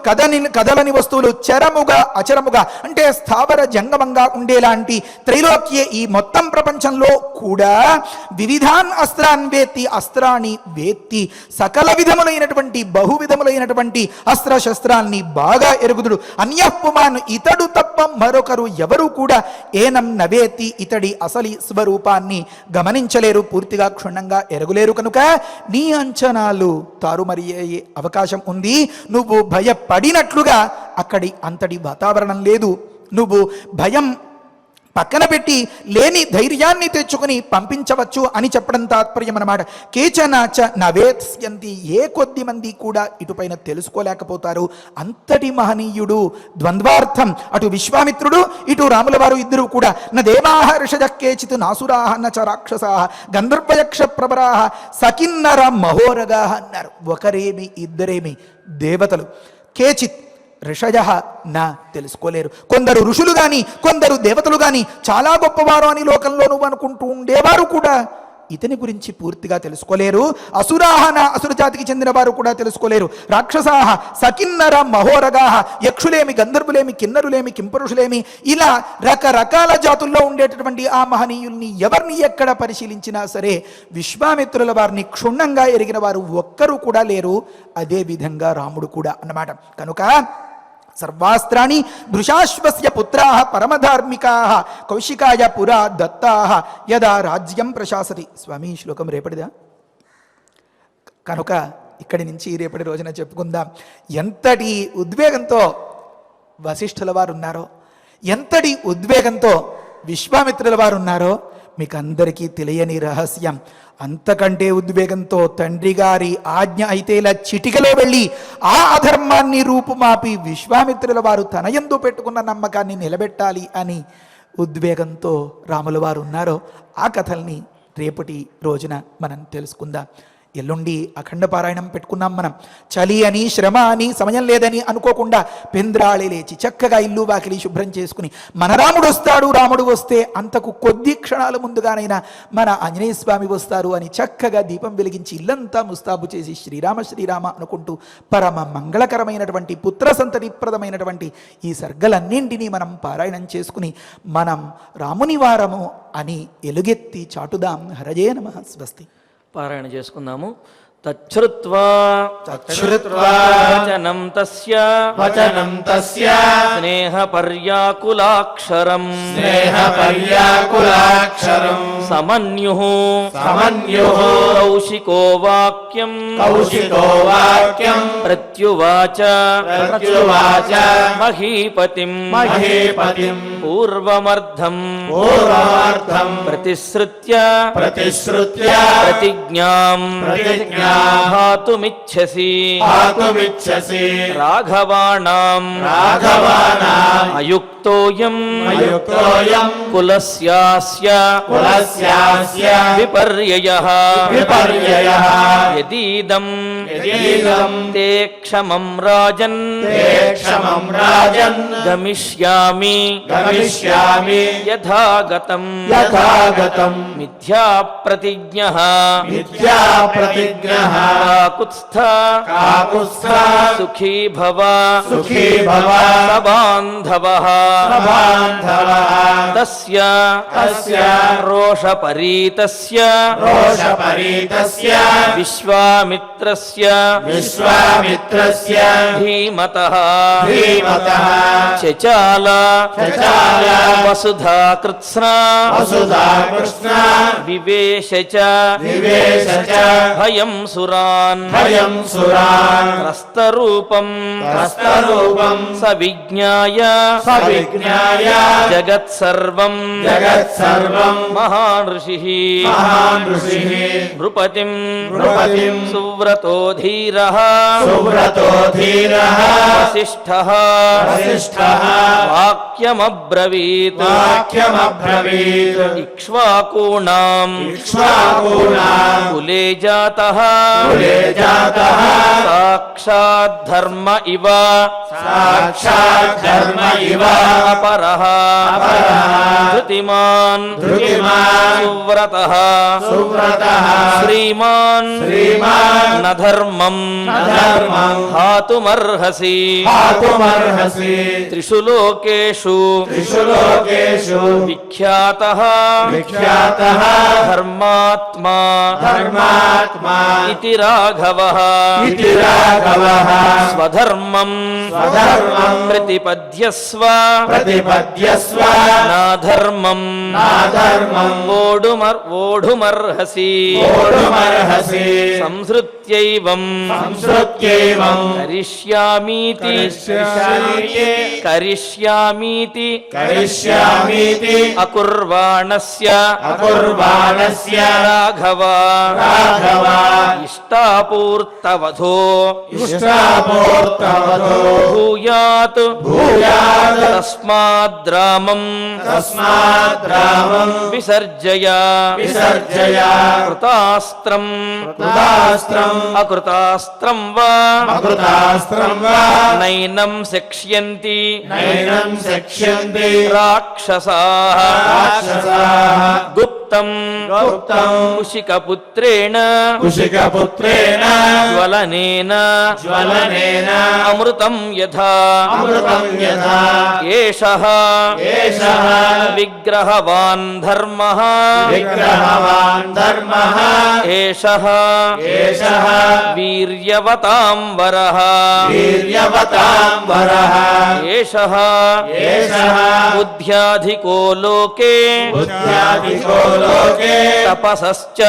కదలని వస్తువులు చరముగా అచరముగా అంటే స్థావర జంగమంగా ఉండేలాంటి త్రైలోక్యే ఈ మొత్తం ప్రపంచంలో కూడా వివిధాన్ అస్త్రాన్ వేత్తి అస్త్రాన్ని వేత్తి సకల విధములైనటువంటి బహువిధములైనటువంటి అస్త్ర శస్త్రాల్ని బాగా ఎరుగుదుడు. అన్యఃపుమాన్ ఇతడు తప్ప మరొకరు ఎవరు కూడా ఏనం నవేత్తి ఇతడి అసలి స్వరూపాన్ని గమనించలేరు, పూర్తిగా క్షుణ్ణంగా ఎరగలేరు. కనుక నీ అంచనాలు తారుమరి అయ్యే అవకాశం ఉంది. నువ్వు భయపడినట్లుగా అక్కడి అంతటి వాతావరణం లేదు. నువ్వు భయం పక్కన పెట్టి లేని ధైర్యాన్ని తెచ్చుకుని పంపించవచ్చు అని చెప్పడం తాత్పర్యం అన్నమాట. కేచన చ నవేత్స్యంతి ఏ కొద్ది మంది కూడా ఇటుపైన తెలుసుకోలేకపోతారు. అంతటి మహనీయుడు. ద్వంద్వార్థం అటు విశ్వామిత్రుడు ఇటు రాముల వారు ఇద్దరు కూడా న దేవాహ ఋషజః కేచిత్ నాసురాహ న చ రాక్షసాః గంధర్వయక్ష ప్రవరాః సకిన్నర మహోరగాః అన్నారు. ఒకరేమి ఇద్దరేమి దేవతలు. కేచిత్ ఋషయ నా తెలుసుకోలేరు. కొందరు ఋషులు గాని కొందరు దేవతలు గాని చాలా గొప్పవారు అని లోకంలో నువ్వు అనుకుంటూ ఉండేవారు కూడా ఇతని గురించి పూర్తిగా తెలుసుకోలేరు. అసురాహ నా అసుర జాతికి చెందిన వారు కూడా తెలుసుకోలేరు. రాక్షసాహ సకిన్నర మహోరగాహ యక్షులేమి గంధర్వులేమి కిన్నరులేమి కింపరుషులేమి ఇలా రకరకాల జాతుల్లో ఉండేటటువంటి ఆ మహనీయుల్ని ఎవరిని ఎక్కడ పరిశీలించినా సరే విశ్వామిత్రుల వారిని క్షుణ్ణంగా ఎరిగిన వారు ఒక్కరు కూడా లేరు. అదే విధంగా రాముడు కూడా అన్నమాట. కనుక సర్వాస్త్రాణి భృశాశ్వస్య పుత్రాః పరమధార్మికాః కౌశికాయ పురా దత్తాః యదా రాజ్యం ప్రశాసతి. స్వామి ఈ శ్లోకం రేపటిదా? కనుక ఇక్కడి నుంచి రేపటి రోజున చెప్పుకుందాం. ఎంతటి ఉద్వేగంతో వశిష్ఠుల వారు ఉన్నారో, ఎంతటి ఉద్వేగంతో విశ్వామిత్రుల వారు ఉన్నారో మీకు అందరికీ తెలియని రహస్యం. అంతకంటే ఉద్వేగంతో తండ్రి గారి ఆజ్ఞ అయితే ఇలా చిటికలో వెళ్ళి ఆ అధర్మాన్ని రూపుమాపి విశ్వామిత్రుల వారు తన యందు పెట్టుకున్న నమ్మకాన్ని నిలబెట్టాలి అని ఉద్వేగంతో రాముల వారు ఉన్నారో ఆ కథల్ని రేపటి రోజున మనం తెలుసుకుందాం. ఎల్లుండి అఖండ పారాయణం పెట్టుకున్నాం మనం. చలి అని శ్రమ అని సమయం లేదని అనుకోకుండా పెంద్రాళి లేచి చక్కగా ఇల్లు వాకిలి శుభ్రం చేసుకుని మన రాముడు వస్తాడు, రాముడు వస్తే అంతకు కొద్ది క్షణాల ముందుగానైనా మన ఆంజనేయ స్వామి వస్తారు అని చక్కగా దీపం వెలిగించి ఇల్లంతా ముస్తాబు చేసి శ్రీరామ శ్రీరామ అనుకుంటూ పరమ మంగళకరమైనటువంటి పుత్ర సంతతిప్రదమైనటువంటి ఈ సర్గలన్నింటినీ మనం పారాయణం చేసుకుని మనం రాముని వారము అని ఎలుగెత్తి చాటుదాం. హరజే నమః. స్వస్తి. పారాయణ చేసుకుందాము. తచ్ఛ్రుత్వా వచనం తస్య స్నేహ పర్యాకులాక్షరం సమన్యుః కౌశికో వాక్యం ప్రత్యువాచ మహీపతిం పూర్వమర్ధం ప్రతిశ్రుత్య ప్రతిజ్ఞాం హాతుమిచ్ఛసి రాఘవాణాం అయుక్తోయం కులస్యాస్య విపర్యయః యదీదం తే క్షమం రాజన్ గమిష్యామి యథాగతం మిథ్యా ప్రతిజ్ఞః కాకుత్స్థ సుఖీ భవ సబాంధవః తస్య రోషపరీతస్య విశ్వామిత్రస్య ధీమతః చచాల వసుధా కృత్స్నా వివేశ చ భయం సురాన్ రస్తరూపం సవిజ్ఞాయ జగత్సర్వం సర్వం జగత్సర్వం మహాన్ ఋషిః మహాన్ ఋషిః నృపతిం నృపతిం సువ్రతో ధీరః సువ్రతో ధీరః వసిష్ఠః వసిష్ఠః వాక్యమబ్రవీత్ వాక్యమబ్రవీత్ ఇక్ష్వాకూణాం ఇక్ష్వాకూణాం కులే జాతః కులే జాతః సాక్షాత్ ధర్మ ఇవ సాక్షాత్ ధర్మ ఇవ అపరః ధృతిమాన్ ధృతిమాన్ సువ్రతః సువ్రతః శ్రీమాన్ శ్రీమాన్ నధర్మం నధర్మం హాతుమర్హసి హాతుమర్హసి త్రిషు లోకేషు త్రిషు లోకేషు విఖ్యాతః విఖ్యాతః ధర్మాత్మా ధర్మాత్మా ఇతి రాఘవః ఇతి రాఘవః స్వధర్మం స్వధర్మం ప్రతిపద్యస్వ ప్రతిపద్యస్వ నాధర్మం నాధర్మం వోఢుమర్హసి ఓఢుమర్హసి సంసృత్యైవం సంస్కృత్యైవం కరిష్యామీతి కరిష్యామీతి కరిష్యామీతి అకుర్వాణస్య అకుర్వాణస్య రాఘవ రాఘవ ఇష్టాపూర్తవధో ఇష్టాపూర్తవతో భూయాత్ భూయాత్ తస్మాద్రామం తస్మాత్ రామం విసర్జయ విసర్జయ కృతాస్త్రం కృతాస్త్రం అకృతాస్త్రం వా అకృతాస్త్రం వా నైనం శక్ష్యంతి నైనం శక్ష్యంతి రాక్షసాః రాక్షసాః గుప్తం గుప్తం కుశికపుత్రేణ కుశికపుత్రేణ జ్వలనేన జ్వలనేన అమృతం యథా అమృతం యథా ఏషః ఏషః విగ్రహవాన్ ధర్మః విగ్రహవాన్ ధర్మః ఏషః ఏషః వీర్యవతాం వరః వీర్యవతాం వరః ఏషః ఏషః బుద్ధ్యాధికో లోకే బుద్ధ్యాధికో లోకే తపసశ్చ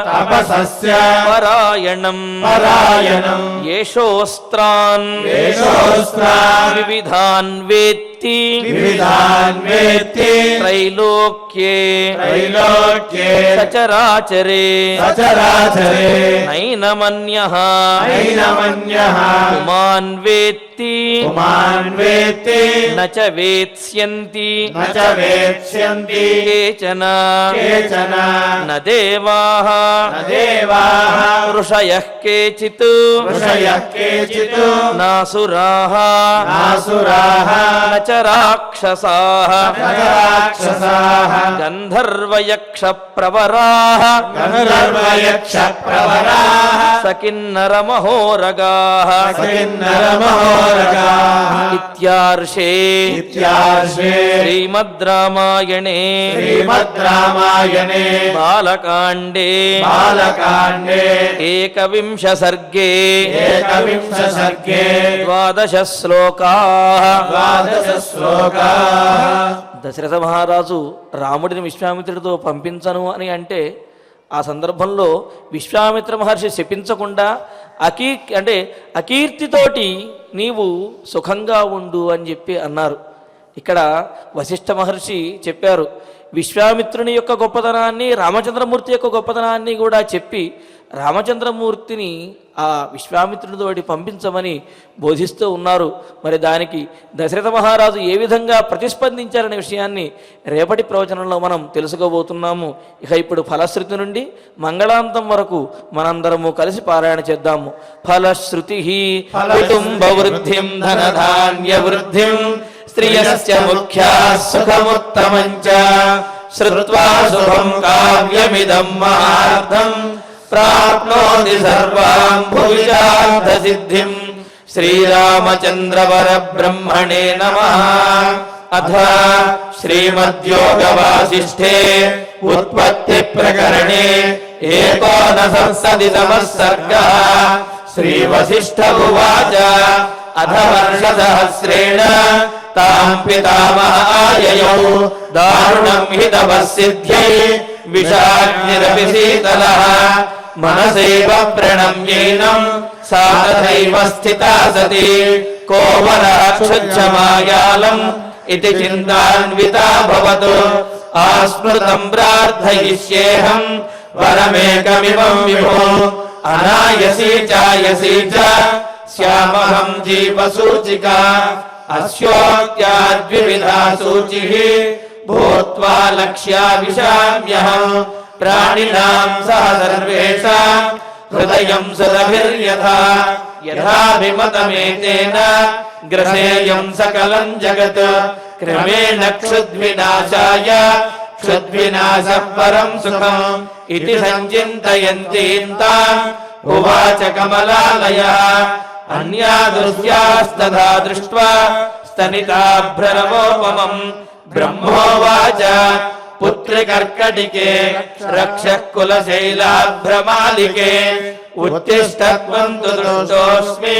తపసస్య పరాయణం పరాయణం ఏషోస్త్రాన్ ఏషోస్త్రాన్ వివిధాన్ వేత్తి వివిధాన్ వేత్తి త్రైలోక్యే త్రైలోక్యే సచరాచరే సచరాచరే నైనమన్యః నైనమన్యః పుమాన్ వేత్తి పుమాన్ వేత్తి న చ వేత్స్యంతి న చ వేత్స్యంతి కేచన కేచన న దేవాః న దేవాః ఋషయః కేచిత్ ఋషయః కేచిత్ నాసురాః నాసురాః న చ రాక్షసాః న చ రాక్షసాః గంధర్వయక్ష ప్రవరాః గంధర్వయక్ష ప్రవరాః సకిన్నరమహోరగాః సకిన్నరమహోరగాః ఇత్యార్షే ఇత్యార్షే శ్రీమద్ రామాయణే శ్రీమద్ రామాయణే బాలకాండే బాలకాండే ఏకవింశ సర్గే ఏకవింశ సర్గే ద్వాదశ శ్లోకాః ద్వాదశ శ్లోకాః దశరథ మహారాజు రాముడిని విశ్వామిత్రుడితో పంపించను అని అంటే ఆ సందర్భంలో విశ్వామిత్ర మహర్షి శపించకుండా అకీర్తితోటి నీవు సుఖంగా ఉండు అని చెప్పి అన్నారు. ఇక్కడ వశిష్ఠ మహర్షి చెప్పారు, విశ్వామిత్రుని యొక్క గొప్పతనాన్ని రామచంద్రమూర్తి యొక్క గొప్పతనాన్ని కూడా చెప్పి రామచంద్రమూర్తిని ఆ విశ్వామిత్రునితోటి పంపించమని బోధిస్తూ ఉన్నారు. మరి దానికి దశరథ మహారాజు ఏ విధంగా ప్రతిస్పందించారనే విషయాన్ని రేపటి ప్రవచనంలో మనం తెలుసుకోబోతున్నాము. ఇక ఇప్పుడు ఫలశ్రుతి నుండి మంగళాంతం వరకు మనందరము కలిసి పారాయణ చేద్దాము. ఫలశ్రుతి కుటుంబ వృద్ధిం ధనధాన్య వృద్ధిం స్త్రియస్య ముఖ్యా సుఖముత్తమంచ శ్రుత్వా శుభం కావ్యమిదం మహార్థం ప్రాప్నోతి సర్వాం భువిషార్థ సిద్ధిం. శ్రీరామచంద్రవర బ్రహ్మణే నమః. అథ శ్రీమద్యోగ వాసిష్ఠే ఉత్పత్తి ప్రకరణే ఏకోనసప్తతితమః సర్గః. శ్రీ వశిష్ఠ ఉవాచ అథ వర్షసహస్రేణ తాం పితామహాయయౌ దారుణం హి తపస్సిద్ధ్యై విషాగ్నిరపి శీతలః. మనసైవ ప్రణమ్యేనం సా తథైవ స్థితా సతి కోవలక్షమాయాలం इति चिन्तान्विता भवतु आस्मृतं प्रार्थयिष्येऽहं वरमेकमिमं विभो अनायसी चायसी च स्यामहं जीवसूचिका अस्योक्त्याद्विविधा सूचिः भूत्वा लक्ष्याविशाम्यहं प्राणिनां सह सर्वेषां हृदयं सुरभिर्यथा यथाभिमतमेतेन ग्रसेयं सकलं जगत् क्रमेण क्षुद्विनाशाय क्षुद्विनाशः परं सुखम् इति सञ्चिन्तयन्तीं ताम् उवाच कमलालयः अन्या दृश्यास्तथा दृष्ट्वा स्तनिताभ्रनवोपमम् ब्रह्मोवाच पुत्रिकर्कटिके रक्षः कुलशैलाभ्रमालिके उत्तिष्ठत्वं तु दृष्टोऽस्मि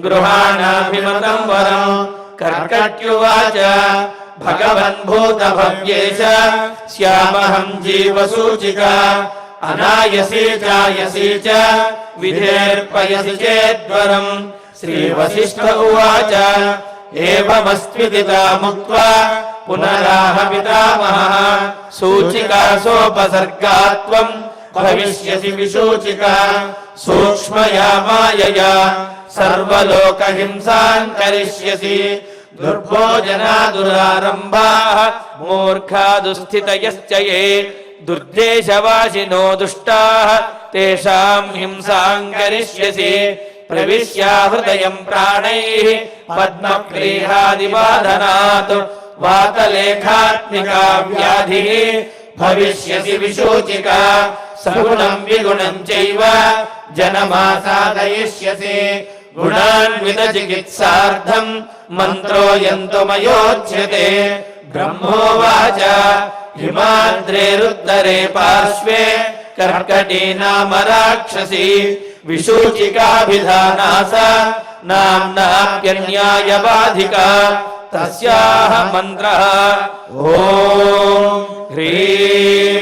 गृहाणाभिमतं वरम् कर्कट्युवाच भगवन् भूतभव्येश स्यामहं जीवसूचिका अनायसी चायसी च विधेर्पयसि चेद्वरम् श्रीवसिष्ठ उवाच एवमस्त्विति तामुक्त्वा पुनराह पितामहः सूचिकासोपसर्गात्वम् भविष्यसि विसूचिका सूक्ष्मया मायया सर्वलोकहिंसां करिष्यसि दुर्भोजना दुरारम्भाः मूर्खा दुस्थितयश्च ये दुर्देशवासिनो दुष्टाः तेषां हिंसां करिष्यसि प्रविश्या हृदयं प्राणैः पद्मक्लीहादिबाधनात् वातलेखात्मिका व्याधिः भविष्यसि विसूचिका सगुणं विगुणं चैव जनमासादयिष्यसि गुणान्वितचिकित्सार्थं मन्त्रोऽयन्तुमयोच्यते ब्रह्मोवाच हिमाद्रेरुत्तरे पार्श्वे कर्कटी नाम राक्षसी विसूचिकाभिधानास नाम्नाप्यन्यायबाधिका तस्याः मन्त्रः ॐ ह्रीं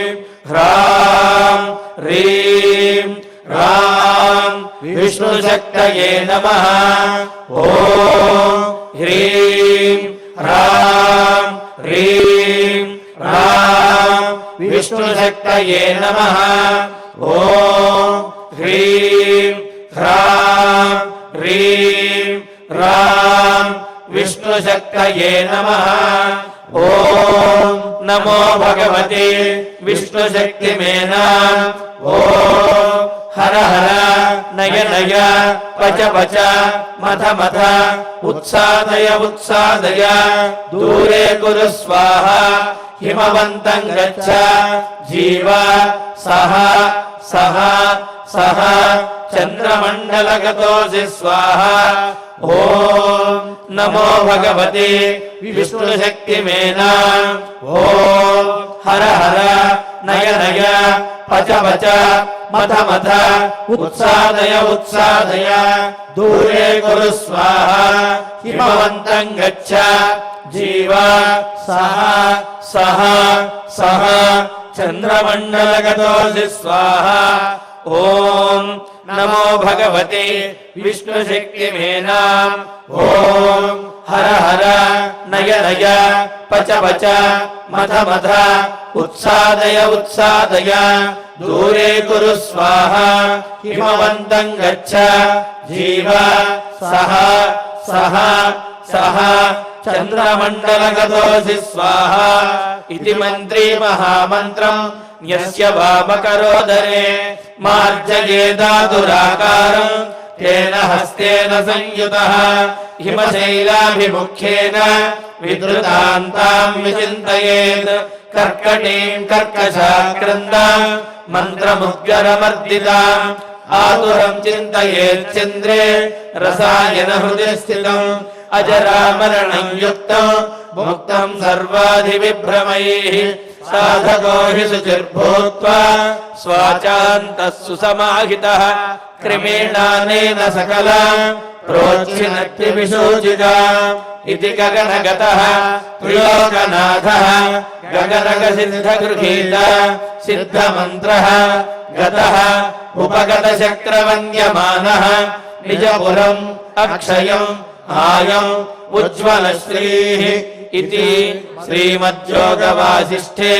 ह्रां ह्रीं ह्रां विष्णुशक्तये नमः ॐ ह्रीं ह्रां ह्रीं ह्रां विष्णुशक्तये नमः ॐ ह्रीं ह्रां ह्रीं ह्रां विष्णुशक्तये नमः ॐ नमो भगवते विष्णुशक्तिमेना ॐ हर हर नय नय पच पच मथ मथ उत्सादय उत्सादय दूरे कुरु स्वाहा हिमवन्तं गच्छ जीव सह सह सह चन्द्रमण्डलगतोऽसि स्वाहा ॐ नमो भगवते विष्णुशक्तिमेना ॐ हर हर नय नय पच पच मथ मथ उत्सादय उत्सादय दूरे कुरु स्वाहा हिमवन्तं गच्छ जीव सह सह सह चन्द्रमण्डलगतोऽसि स्वाहा ॐ नमो भगवते विष्णुशक्तिमेना ॐ हर हर नय नय पच पच मथ मथ उत्सादय उत्सादय दूरे कुरु स्वाहा हिमवन्तं गच्छ जीव सह सह सह चन्द्रमण्डलगतोऽसि स्वाहा इति मन्त्री महामन्त्रम् न्यस्य वामकरोदरे मार्जयेदातुराकारम् तेन हस्तेन संयुतः हिमशैलाभिमुख्येन विद्रुतान्तां विचिन्तयेत् कर्कटीं कर्कशाक्रन्दां मन्त्रमुद्गरमर्दिताम् आतुरं चिन्तयेच्चन्द्रे रसायनहृदि स्थितम् अजरामरणं युक्तं मुक्तं सर्वाधिविभ्रमैः साधको हि शुचिर्भूत्वा स्वाचान्तः सुसमाहितः क्रिमेणानेन सकलां प्रोच्छिनक्ति विसूचिता इति गगनगतः त्रिलोकनाथः गगनगसिद्धगृहीत सिद्धमन्त्रः गतः उपगतशक्रवन्द्यमानः निजपुरम् अक्षयम् आयम् उज्ज्वलश्रीः इति श्रीमद्योगवासिष्ठे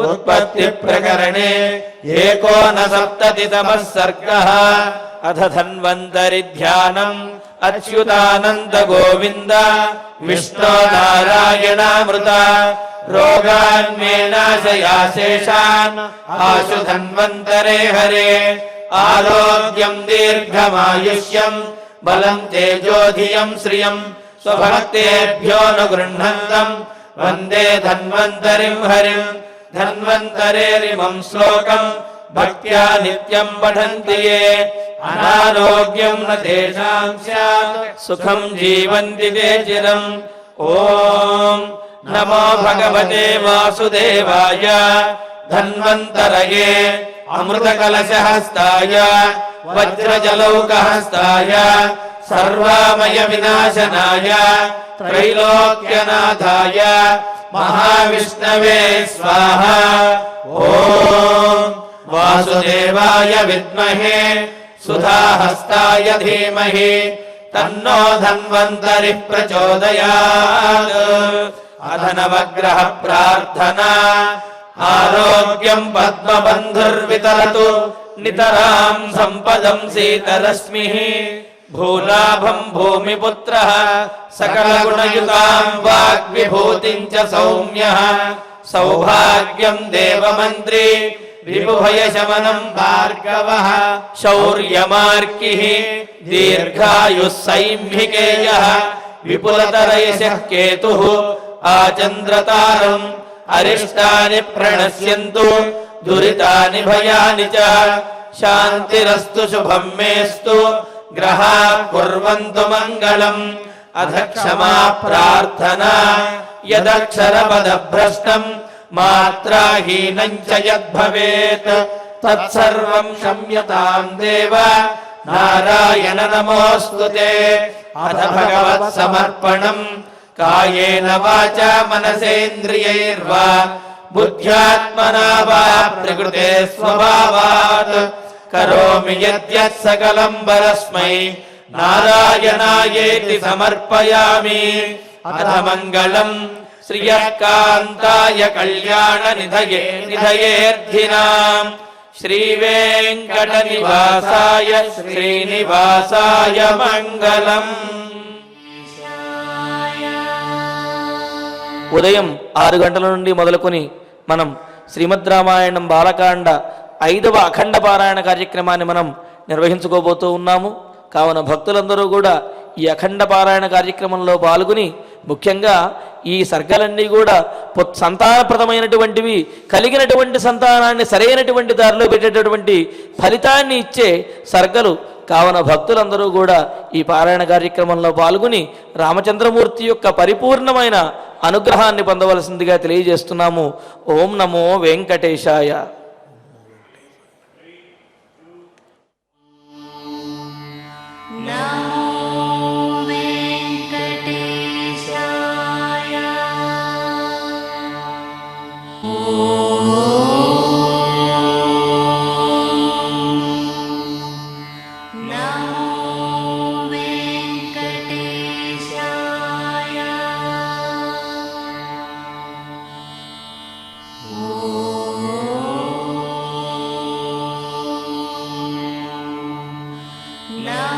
उत्पत्तिप्रकरणे 59तमः सर्गः। अथ धन्वन्तरिध्यानम् अच्युतानन्दगोविन्द विष्णो नारायणामृत रोगान्मेनाशयाशेषान् आशु धन्वन्तरे हरे आरोग्यम् दीर्घमायुष्यम् बलम् तेजोधियम् श्रियम् स्वभक्तेभ्यो न गृह्णन्तम् वन्दे धन्वन्तरिम् हरिम् धन्वन्तरेरिमम् श्लोकम् भक्त्या नित्यम् पठन्ति ये अनारोग्यम् न तेषाम् स्यात् सुखम् जीवन्ति ते चिरम्। ॐ नमो भगवते वासुदेवाय धन्वन्तरये अमृतकलशहस्ताय वज्रजलौकहस्ताय सर्वामय विनाशनाय त्रैलोक्यनाथाय महाविष्णवे स्वाहा। ॐ वासुदेवाय विद्महे सुधाहस्ताय धीमहि तन्नो धन्वन्तरिः प्रचोदयात्। अथ नवग्रह प्रार्थना आरोग्यम् पद्मबन्धुर्वितरतु नितराम् सम्पदम् शीतरश्मिः भूलाभम् भूमिपुत्रः सकलगुणयुताम् वाग्विभूतिम् च सौम्यः सौभाग्यम् देवमन्त्री विभुभयशमनम् भार्गवः शौर्यमार्किः दीर्घायुः सैम्हिकेयः विपुलतरैषः केतुः आचन्द्रतारम् अरिष्टानि प्रणश्यन्तु दुरितानि भयानि च शान्तिरस्तु शुभम् मेस्तु ग्रहाः कुर्वन्तु मङ्गलम्। अथ क्षमा प्रार्थना यदक्षरपदभ्रष्टम् मात्राहीनम् च यद्भवेत् तत्सर्वम् क्षम्यताम् देव नारायण नमोऽस्तु ते। अथ भगवत्समर्पणम् कायेन वाचा मनसेन्द्रियैर्वा बुद्ध्यात्मना वा प्रकृते स्वभावात् करोमि यद्यत् सकलम् परस्मै नारायणायेति समर्पयामि। अथ मङ्गलम् श्रियः कान्ताय कल्याणनिधयेऽर्थिनाम् श्रीवेङ्कटनिवासाय श्रीनिवासाय मङ्गलम्। ఉదయం 6 గంటల నుండి మొదలుకొని మనం శ్రీమద్ రామాయణం బాలకాండ 5వ అఖండ పారాయణ కార్యక్రమాన్ని మనం నిర్వహించుకోబోతూ ఉన్నాము. కావున భక్తులందరూ కూడా ఈ అఖండ పారాయణ కార్యక్రమంలో పాల్గొని ముఖ్యంగా ఈ సర్గలన్నీ కూడా సంతానప్రదమైనటువంటివి, కలిగినటువంటి సంతానాన్ని సరైనటువంటి దారిలో పెట్టేటటువంటి ఫలితాన్ని ఇచ్చే సర్గలు. కావున భక్తులందరూ కూడా ఈ పారాయణ కార్యక్రమంలో పాల్గొని రామచంద్రమూర్తి యొక్క పరిపూర్ణమైన అనుగ్రహాన్ని పొందవలసిందిగా తెలియజేస్తున్నాము. ఓం నమో వెంకటేశాయ. No.